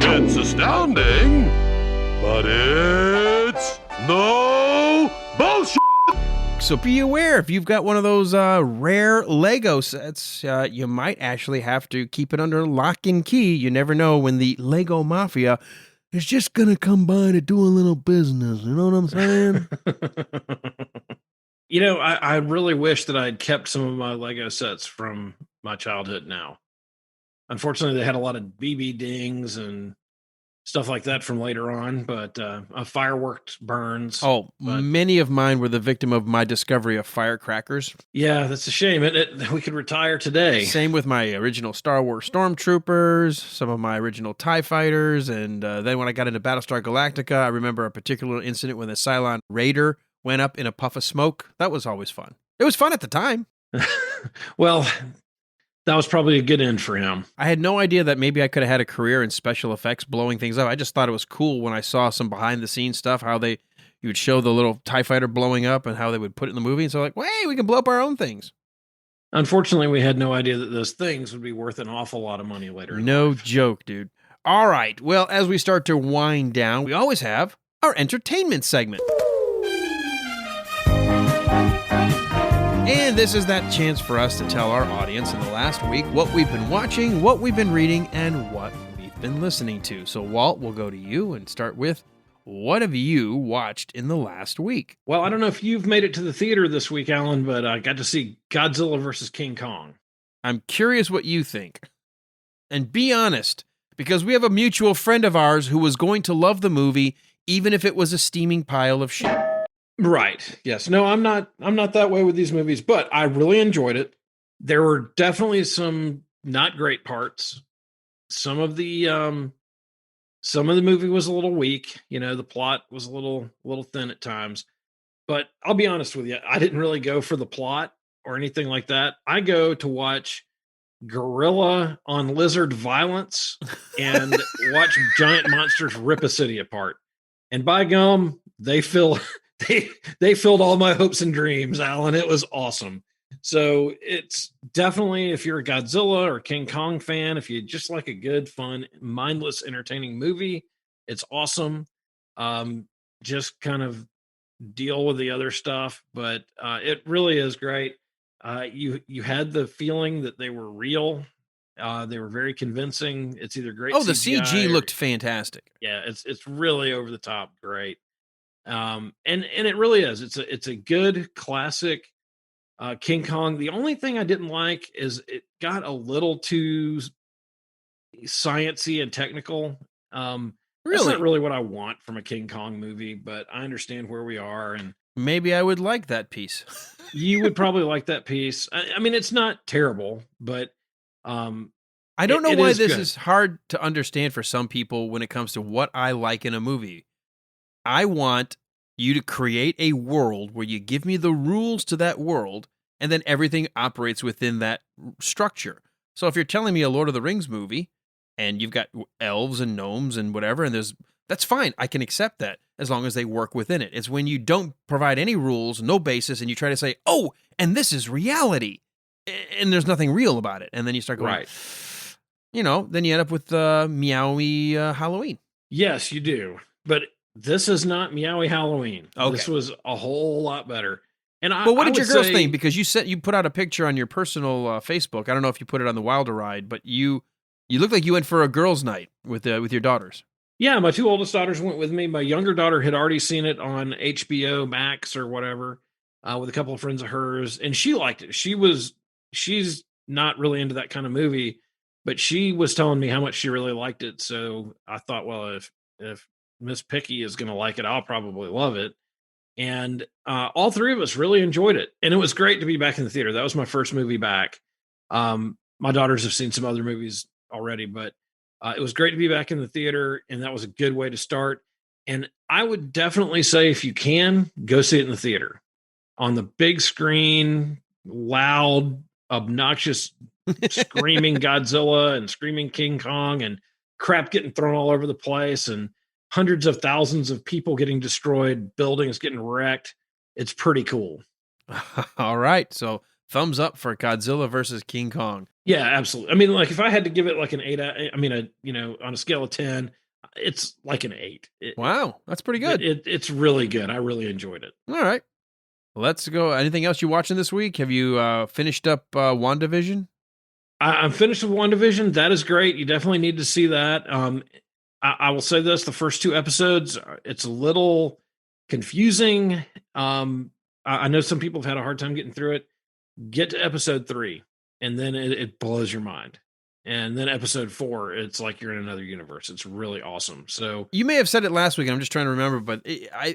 It's astounding. But it's no bullshit. So be aware, if you've got one of those rare Lego sets, you might actually have to keep it under lock and key. You never know when the Lego Mafia is just going to come by to do a little business. You know what I'm saying? You know, I really wish that I'd kept some of my Lego sets from my childhood now. Unfortunately, they had a lot of BB dings and stuff like that from later on, but fireworks burns. Oh, many of mine were the victim of my discovery of firecrackers. Yeah, that's a shame. We could retire today. Same with my original Star Wars Stormtroopers, some of my original TIE Fighters, and then when I got into Battlestar Galactica, I remember a particular incident when the Cylon Raider went up in a puff of smoke. That was always fun. It was fun at the time. Well, that was probably a good end for him. I had no idea that maybe I could have had a career in special effects, blowing things up. I just thought it was cool when I saw some behind-the-scenes stuff, how you would show the little TIE fighter blowing up and how they would put it in the movie. And so like, well, hey, we can blow up our own things. Unfortunately, we had no idea that those things would be worth an awful lot of money later. No joke, dude. All right. Well, as we start to wind down, we always have our entertainment segment. And this is that chance for us to tell our audience in the last week what we've been watching, what we've been reading, and what we've been listening to. So, Walt, we'll go to you and start with, what have you watched in the last week? Well, I don't know if you've made it to the theater this week, Alan, but I got to see Godzilla vs. King Kong. I'm curious what you think. And be honest, because we have a mutual friend of ours who was going to love the movie, even if it was a steaming pile of shit. Right. Yes. No, I'm not that way with these movies, but I really enjoyed it. There were definitely some not great parts. Some of the movie was a little weak. You know, the plot was a little thin at times. But I'll be honest with you, I didn't really go for the plot or anything like that. I go to watch gorilla on lizard violence and watch giant monsters rip a city apart. And by gum, they filled all my hopes and dreams, Alan. It was awesome. So it's definitely, if you're a Godzilla or King Kong fan, if you just like a good, fun, mindless, entertaining movie, it's awesome. Just kind of deal with the other stuff, but it really is great. You had the feeling that they were real. They were very convincing. It's either great. Oh, the CG looked fantastic. Yeah, it's really over the top great. And it really is. It's a good classic King Kong. The only thing I didn't like is it got a little too sciencey and technical. That's not really what I want from a King Kong movie, but I understand where we are, and maybe I would like that piece. You would probably like that piece. I mean, it's not terrible, but I don't know why this is hard to understand for some people when it comes to what I like in a movie. I want you to create a world where you give me the rules to that world, and then everything operates within that structure. So if you're telling me a Lord of the Rings movie, and you've got elves and gnomes and whatever, and that's fine. I can accept that as long as they work within it. It's when you don't provide any rules, no basis, and you try to say, oh, and this is reality, and there's nothing real about it. And then you start going, right. Then you end up with Meowie Halloween. Yes, you do. But this is not Meowie Halloween. Okay. This was a whole lot better. And what did your girls think? Because you put out a picture on your personal Facebook. I don't know if you put it on the Wilder Ride, but you look like you went for a girls' night with your daughters. Yeah, my two oldest daughters went with me. My younger daughter had already seen it on HBO Max or whatever with a couple of friends of hers, and she liked it. She's not really into that kind of movie, but she was telling me how much she really liked it. So I thought, well, if Miss Picky is going to like it, I'll probably love it. And all three of us really enjoyed it, and it was great to be back in the theater. That was my first movie back. My daughters have seen some other movies already, but it was great to be back in the theater, and that was a good way to start. And I would definitely say, if you can, go see it in the theater on the big screen, loud, obnoxious, screaming Godzilla and screaming King Kong and crap getting thrown all over the place and hundreds of thousands of people getting destroyed, buildings getting wrecked. It's pretty cool. All right. So thumbs up for Godzilla versus King Kong. Yeah, absolutely. I mean, like if I had to give it like an 8, on a scale of 10, it's like an 8. Wow. That's pretty good. It's really good. I really enjoyed it. All right. Let's go. Anything else you watching this week? Have you finished up WandaVision? I'm finished with WandaVision. That is great. You definitely need to see that. I will say this, the first 2 episodes, it's a little confusing. I know some people have had a hard time getting through it. Get to episode 3, and then it blows your mind. And then episode 4, it's like you're in another universe. It's really awesome. So you may have said it last week, and I'm just trying to remember, but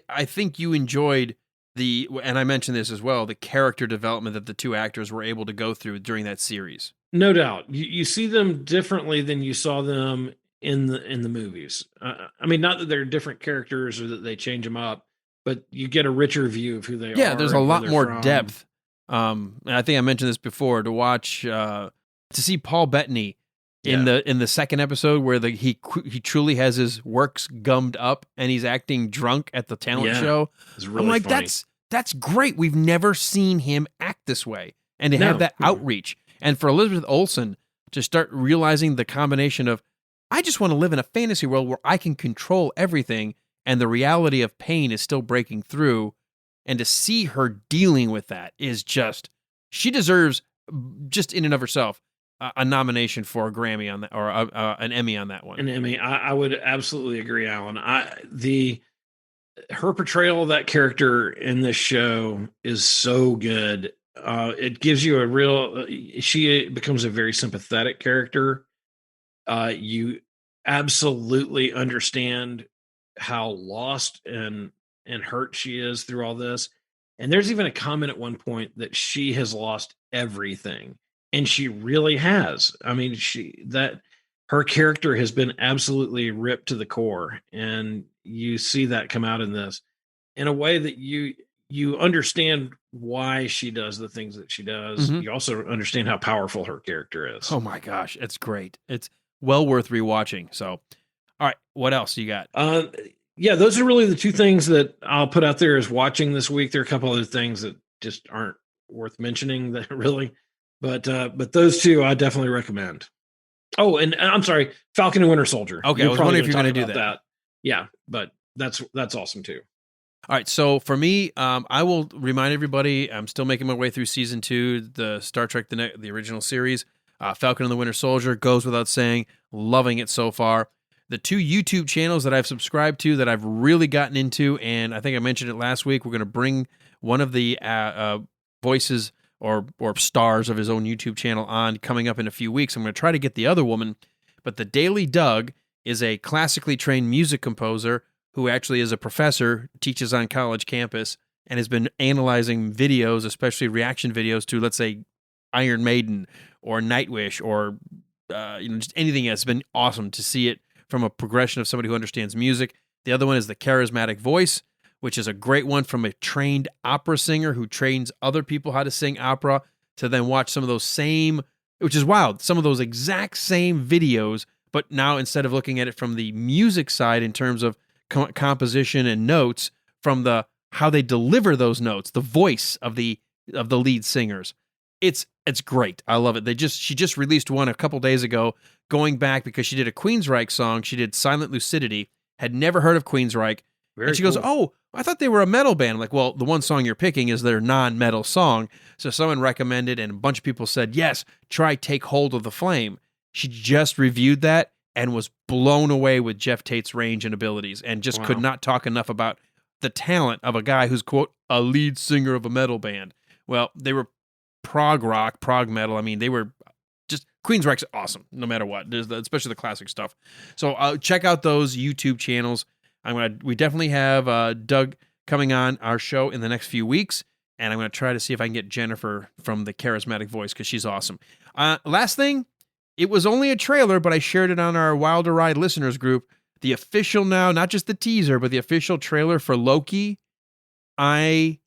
I think you enjoyed and I mentioned this as well, the character development that the 2 actors were able to go through during that series. No doubt. You see them differently than you saw them in the movies. I mean, not that they're different characters or that they change them up, but you get a richer view of who they are. Yeah, there's a lot more depth. And I think I mentioned this before, to watch to see Paul Bettany in the second episode where he truly has his works gummed up and he's acting drunk at the talent show. It's really I'm like, funny. that's great. We've never seen him act this way, and to have that outreach, and for Elizabeth Olsen to start realizing the combination of, I just want to live in a fantasy world where I can control everything, and the reality of pain is still breaking through. And to see her dealing with that is just, she deserves, just in and of herself, a nomination for a Grammy on that, or an Emmy on that one. An Emmy. I would absolutely agree, Alan. Her portrayal of that character in this show is so good. It gives you she becomes a very sympathetic character. You absolutely understand how lost and hurt she is through all this. And there's even a comment at one point that she has lost everything. And she really has. I mean, her character has been absolutely ripped to the core. And you see that come out in this in a way that you understand why she does the things that she does. Mm-hmm. You also understand how powerful her character is. Oh my gosh, it's great. It's well worth rewatching. So, all right, what else you got? Yeah, those are really the 2 things that I'll put out there as watching this week. There are a couple other things that just aren't worth mentioning that really, but those 2 I definitely recommend. Oh, and I'm sorry, Falcon and Winter Soldier. Okay, I was wondering if you're going to do that. Yeah, but that's awesome too. All right, so for me, I will remind everybody, I'm still making my way through season 2, the Star Trek, the original series. Falcon and the Winter Soldier, goes without saying, loving it so far. The 2 YouTube channels that I've subscribed to that I've really gotten into, and I think I mentioned it last week, we're going to bring one of the voices or stars of his own YouTube channel on coming up in a few weeks. I'm going to try to get the other woman, but the Daily Doug is a classically trained music composer who actually is a professor, teaches on college campus, and has been analyzing videos, especially reaction videos to, let's say, Iron Maiden or Nightwish or just anything. It's been awesome to see it from a progression of somebody who understands music. The other one is The Charismatic Voice, which is a great one from a trained opera singer who trains other people how to sing opera, to then watch some of those same, which is wild, some of those exact same videos, but now instead of looking at it from the music side in terms of composition and notes, from the how they deliver those notes, the voice of the lead singers. It's great. I love it. She just released one a couple days ago, going back because she did a Queensryche song. She did Silent Lucidity. Had never heard of Queensryche. And she goes, "Oh, I thought they were a metal band." I'm like, well, the one song you're picking is their non-metal song. So someone recommended, and a bunch of people said, yes, try Take Hold of the Flame. She just reviewed that and was blown away with Jeff Tate's range and abilities, and just could not talk enough about the talent of a guy who's, quote, a lead singer of a metal band. Well, they were prog rock, prog metal. I mean, they were just, Queensryche's awesome, no matter what, especially the classic stuff. So check out those YouTube channels. We definitely have Doug coming on our show in the next few weeks, and I'm going to try to see if I can get Jennifer from The Charismatic Voice, because she's awesome. Last thing, it was only a trailer, but I shared it on our Wilder Ride listeners group. The official now, not just the teaser, but the official trailer for Loki. I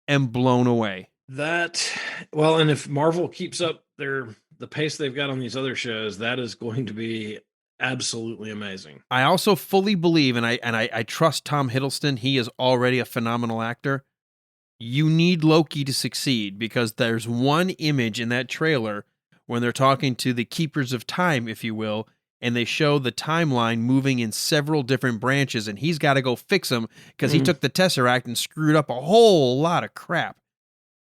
am blown away. And if Marvel keeps up the pace they've got on these other shows, that is going to be absolutely amazing. I also fully believe, and I trust Tom Hiddleston. He is already a phenomenal actor. You need Loki to succeed, because there's one image in that trailer when they're talking to the Keepers of Time, if you will, and they show the timeline moving in several different branches, and he's got to go fix them because he took the Tesseract and screwed up a whole lot of crap.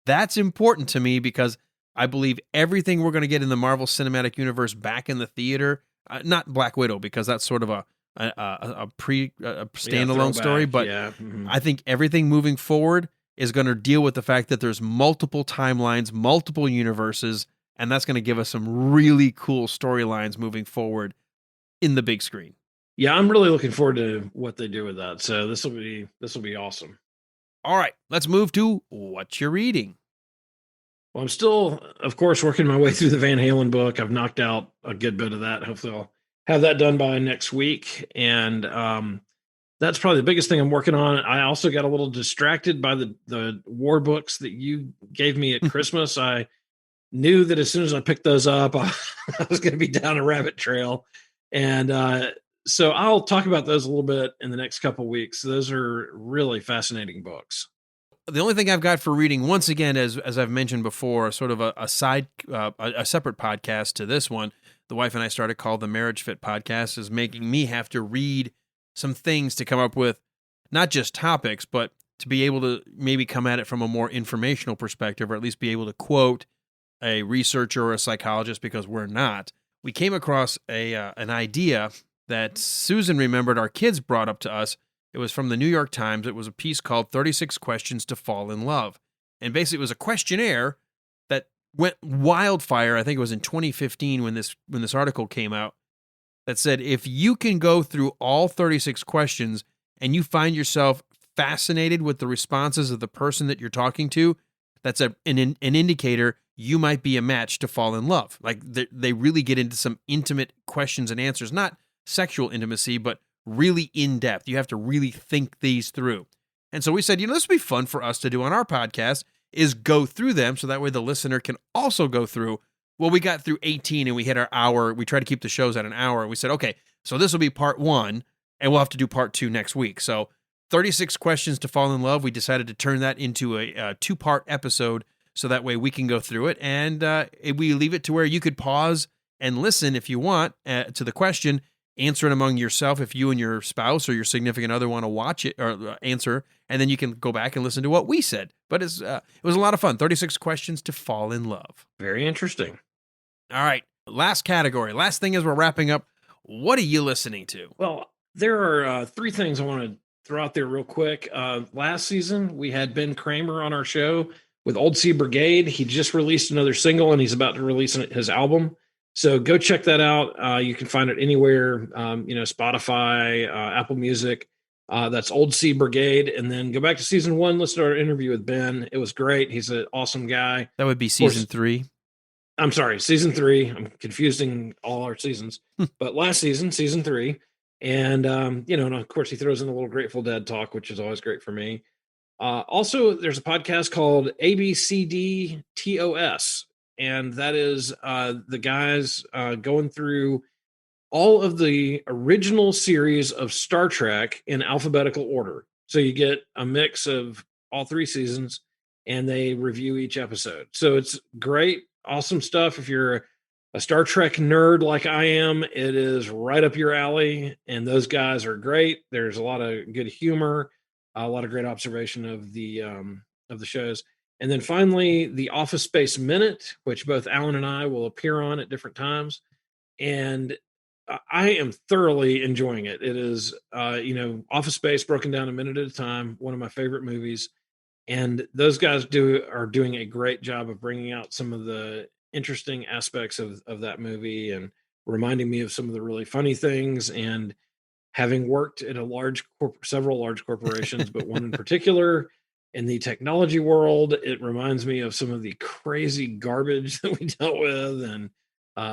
That's important to me, because I believe everything we're going to get in the Marvel Cinematic Universe back in the theater, not Black Widow, because that's sort of a standalone story, but I think everything moving forward is going to deal with the fact that there's multiple timelines, multiple universes, and that's going to give us some really cool storylines moving forward in the big screen. Yeah, I'm really looking forward to what they do with that. So this will be awesome. All right, let's move to what you're reading. Well, I'm still, of course, working my way through the Van Halen book. I've knocked out a good bit of that. Hopefully I'll have that done by next week. And that's probably the biggest thing I'm working on. I also got a little distracted by the war books that you gave me at Christmas. I knew that as soon as I picked those up, I was going to be down a rabbit trail. And so I'll talk about those a little bit in the next couple of weeks. Those are really fascinating books. The only thing I've got for reading, once again, as I've mentioned before, sort of a separate podcast to this one, the wife and I started called the Marriage Fit Podcast, is making me have to read some things to come up with not just topics, but to be able to maybe come at it from a more informational perspective, or at least be able to quote a researcher or a psychologist, because we're not. We came across an idea that Susan remembered our kids brought up to us. It was from the New York Times. It was a piece called 36 Questions to Fall in Love. And basically it was a questionnaire that went wildfire. I think it was in 2015 when this article came out, that said, if you can go through all 36 questions and you find yourself fascinated with the responses of the person that you're talking to, that's an indicator you might be a match to fall in love. Like they really get into some intimate questions and answers, not sexual intimacy, but really in depth. You have to really think these through. And so we said, this would be fun for us to do on our podcast, is go through them, so that way the listener can also go through. Well, we got through 18 and we hit our hour. We try to keep the shows at an hour. And we said, okay, so this will be part 1 and we'll have to do part 2 next week. So 36 Questions to Fall in Love. We decided to turn that into a 2-part episode, so that way we can go through it. And we leave it to where you could pause and listen if you want to the question answer it among yourself if you and your spouse or your significant other want to watch it or answer, and then you can go back and listen to what we said. But it was a lot of fun. 36 questions to fall in love. Very interesting. All right, last category. Last thing as we're wrapping up, what are you listening to? Well, there are 3 things I want to throw out there real quick. Last season, we had Ben Kramer on our show with Old Sea Brigade. He just released another single, and he's about to release his album. So go check that out. You can find it anywhere, Spotify, Apple Music. That's Old Sea Brigade. And then go back to season 1. Listen to our interview with Ben. It was great. He's an awesome guy. That would be season 3. I'm sorry, season 3. I'm confusing all our seasons. But last season, season 3. And, and of course, he throws in a little Grateful Dead talk, which is always great for me. Also, there's a podcast called ABCDTOS. And that is the guys going through all of the original series of Star Trek in alphabetical order. So you get a mix of all 3 seasons, and they review each episode. So it's great, awesome stuff. If you're a Star Trek nerd like I am, it is right up your alley. And those guys are great. There's a lot of good humor, a lot of great observation of the shows. And then finally, the Office Space Minute, which both Alan and I will appear on at different times. And I am thoroughly enjoying it. It is, Office Space broken down a minute at a time, one of my favorite movies. And those guys are doing a great job of bringing out some of the interesting aspects of that movie and reminding me of some of the really funny things. And having worked at several large corporations, but one in particular, in the technology world, it reminds me of some of the crazy garbage that we dealt with and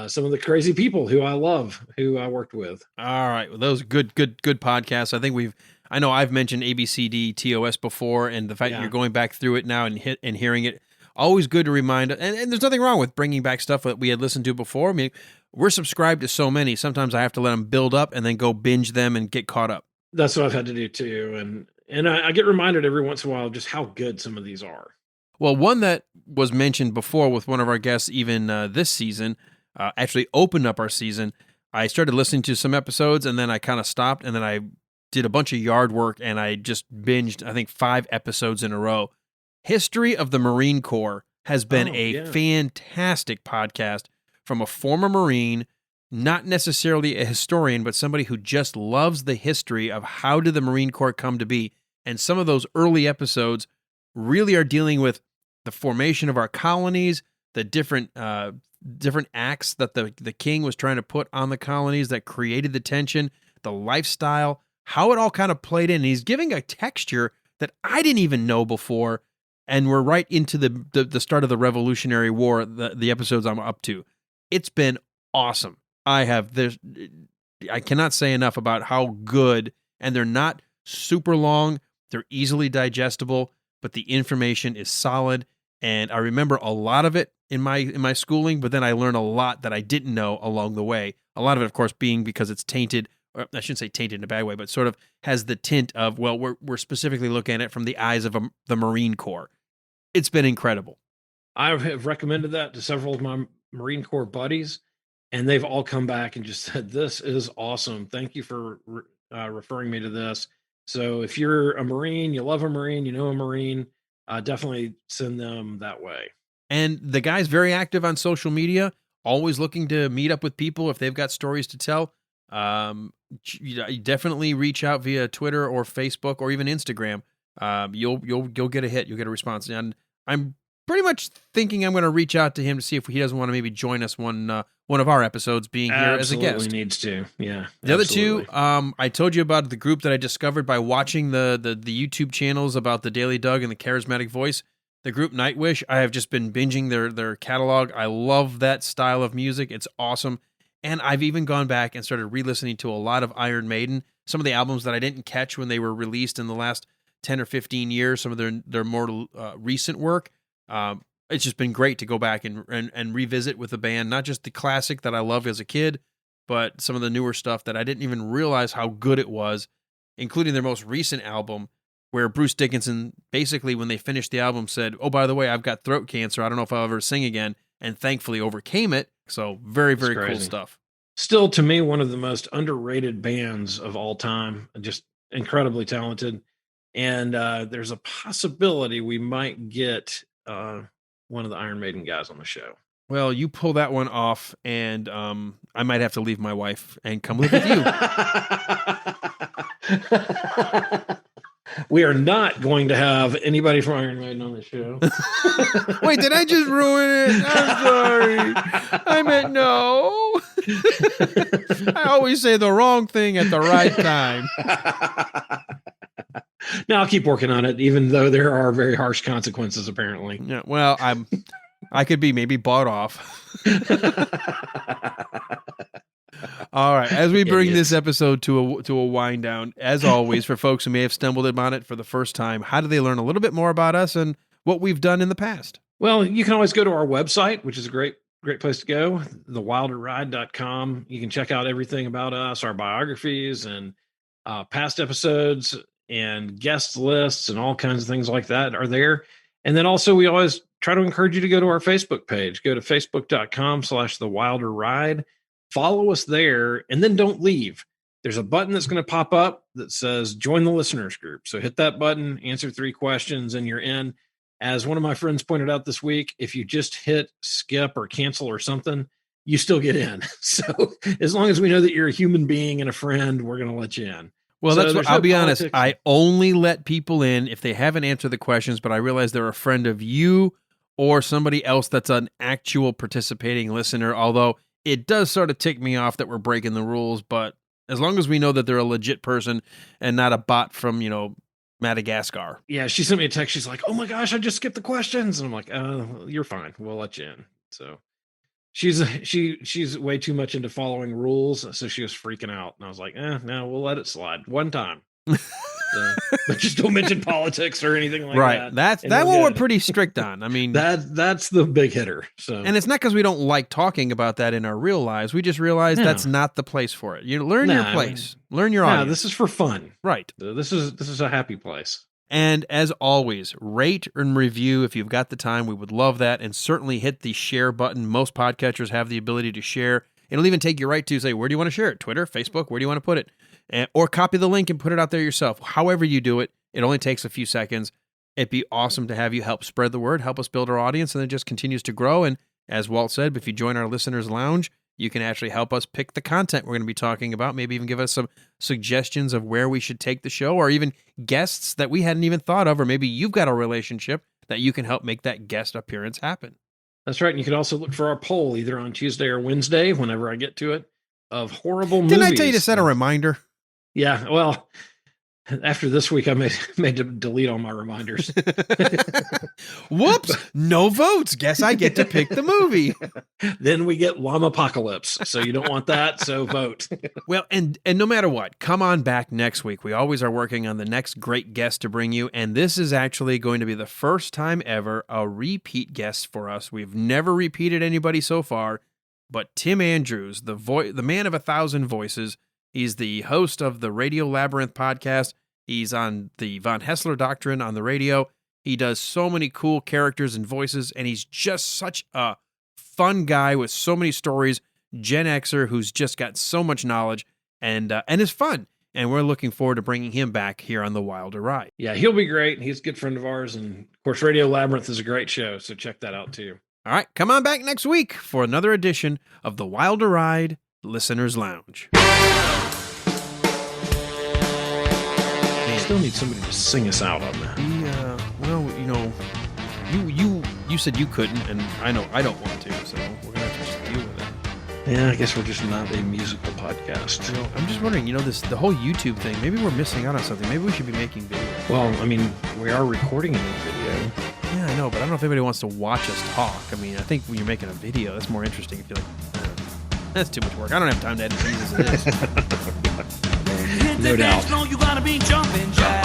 some of the crazy people who I love, who I worked with. All right. Well, those good podcasts. I think I know I've mentioned ABCDTOS before, and the fact that you're going back through it now and hearing it, always good to remind. And there's nothing wrong with bringing back stuff that we had listened to before. I mean, we're subscribed to so many. Sometimes I have to let them build up and then go binge them and get caught up. That's what I've had to do too. And I get reminded every once in a while just how good some of these are. Well, one that was mentioned before with one of our guests, even this season, actually opened up our season. I started listening to some episodes, and then I kind of stopped, and then I did a bunch of yard work, and I just binged, I think, 5 episodes in a row. History of the Marine Corps has been fantastic podcast from a former Marine, not necessarily a historian, but somebody who just loves the history of how did the Marine Corps come to be. And some of those early episodes really are dealing with the formation of our colonies, the different acts that the king was trying to put on the colonies that created the tension, the lifestyle, how it all kind of played in. And he's giving a texture that I didn't even know before. And we're right into the start of the Revolutionary War, the episodes I'm up to. It's been awesome. I cannot say enough about how good, and they're not super long. They're easily digestible, but the information is solid. And I remember a lot of it in my schooling, but then I learned a lot that I didn't know along the way. A lot of it, of course, being because it's tainted, or I shouldn't say tainted in a bad way, but sort of has the tint of, well, we're specifically looking at it from the eyes of the Marine Corps. It's been incredible. I have recommended that to several of my Marine Corps buddies, and they've all come back and just said, this is awesome. Thank you for referring me to this. So if you're a Marine, you love a Marine, you know a Marine, definitely send them that way. And the guy's very active on social media, always looking to meet up with people if they've got stories to tell. You definitely reach out via Twitter or Facebook or even Instagram. You'll get a hit. You'll get a response. And I'm pretty much thinking I'm going to reach out to him to see if he doesn't want to maybe join us one of our episodes being here as a guest. Absolutely needs to. Yeah. The other two, I told you about the group that I discovered by watching the YouTube channels about the Daily Doug and the Charismatic Voice. The group Nightwish, I have just been binging their catalog. I love that style of music. It's awesome. And I've even gone back and started re-listening to a lot of Iron Maiden, some of the albums that I didn't catch when they were released in the last 10 or 15 years, some of their more recent work. It's just been great to go back and revisit with the band, not just the classic that I loved as a kid, but some of the newer stuff that I didn't even realize how good it was, including their most recent album, where Bruce Dickinson, basically when they finished the album, said, "Oh, by the way, I've got throat cancer. I don't know if I'll ever sing again," and thankfully overcame it. So very, very cool stuff. still, to me, one of the most underrated bands of all time. Just incredibly talented. And there's a possibility we might get one of the Iron Maiden guys on the show. Well, you pull that one off, and I might have to leave my wife and come live with you. We are not going to have anybody from Iron Maiden on the show. Wait, did I just ruin it? I'm sorry. I meant no. I always say the wrong thing at the right time. Now I'll keep working on it, even though there are very harsh consequences, apparently. Yeah, well, I could be maybe bought off. All right, as we bring this episode to a wind down, as always, for folks who may have stumbled upon it for the first time, how do they learn a little bit more about us and what we've done in the past? Well, you can always go to our website, which is a great place to go, thewilderride.com. You can check out everything about us, our biographies and past episodes and guest lists and all kinds of things like that are there. And then also we always try to encourage you to go to our Facebook page. Go to facebook.com/thewilderride. Follow us there, and then don't leave. There's a button that's going to pop up that says join the listeners group. So hit that button, answer 3 questions, and you're in. As one of my friends pointed out this week, if you just hit skip or cancel or something, you still get in. So as long as we know that you're a human being and a friend, we're going to let you in. Well, So that's what there's I'll no be honest. politics. I only let people in if they haven't answered the questions, but I realize they're a friend of you or somebody else that's an actual participating listener. Although it does sort of tick me off that we're breaking the rules, but as long as we know that they're a legit person and not a bot from, Madagascar. Yeah, she sent me a text. She's like, "Oh my gosh, I just skipped the questions." And I'm like, "You're fine. We'll let you in." So she's way too much into following rules, so she was freaking out. And I was like, "No, we'll let it slide one time." But just don't mention politics or anything like Right. that. That one we're pretty strict on. I mean, that's the big hitter. So, and it's not because we don't like talking about that in our real lives. We just realize that's not the place for it. You learn your place, learn your audience. This is for fun, right? This is a happy place. And as always, rate and review if you've got the time. We would love that, and certainly hit the share button. Most podcatchers have the ability to share. It'll even take you right to say, where do you want to share it? Twitter, Facebook, where do you want to put it? Or copy the link and put it out there yourself. However you do it, it only takes a few seconds. It'd be awesome to have you help spread the word, help us build our audience, and it just continues to grow. And as Walt said, if you join our listeners' lounge, you can actually help us pick the content we're going to be talking about, maybe even give us some suggestions of where we should take the show, or even guests that we hadn't even thought of, or maybe you've got a relationship that you can help make that guest appearance happen. That's right. And you can also look for our poll either on Tuesday or Wednesday, whenever I get to it, of horrible movies. Didn't I tell you to set a reminder? Yeah, well, after this week, I made to delete all my reminders. Whoops, no votes. Guess I get to pick the movie. Then we get Llama Apocalypse. So you don't want that, so vote. Well, and no matter what, come on back next week. We always are working on the next great guest to bring you, and this is actually going to be the first time ever a repeat guest for us. We've never repeated anybody so far, but Tim Andrews, the man of 1,000 voices. He's the host of the Radio Labyrinth podcast. He's on the Von Hessler Doctrine on the radio. He does so many cool characters and voices, and he's just such a fun guy with so many stories. Gen Xer who's just got so much knowledge and is fun. And we're looking forward to bringing him back here on The Wilder Ride. Yeah, he'll be great. He's a good friend of ours. And, of course, Radio Labyrinth is a great show, so check that out, too. All right, come on back next week for another edition of The Wilder Ride Listener's Lounge. I still need somebody to sing us out on that. You said you couldn't, and I know I don't want to, so we're gonna have to just deal with it. Yeah, I guess we're just not a musical podcast. I'm just wondering, the whole YouTube thing. Maybe we're missing out on something. Maybe we should be making video. Well, I mean, we are recording a new video. Yeah, I know, but I don't know if anybody wants to watch us talk. I mean, I think when you're making a video, that's more interesting. If you're like, that's too much work. I don't have time to edit things as it is. No doubt. You gotta be jumping jack.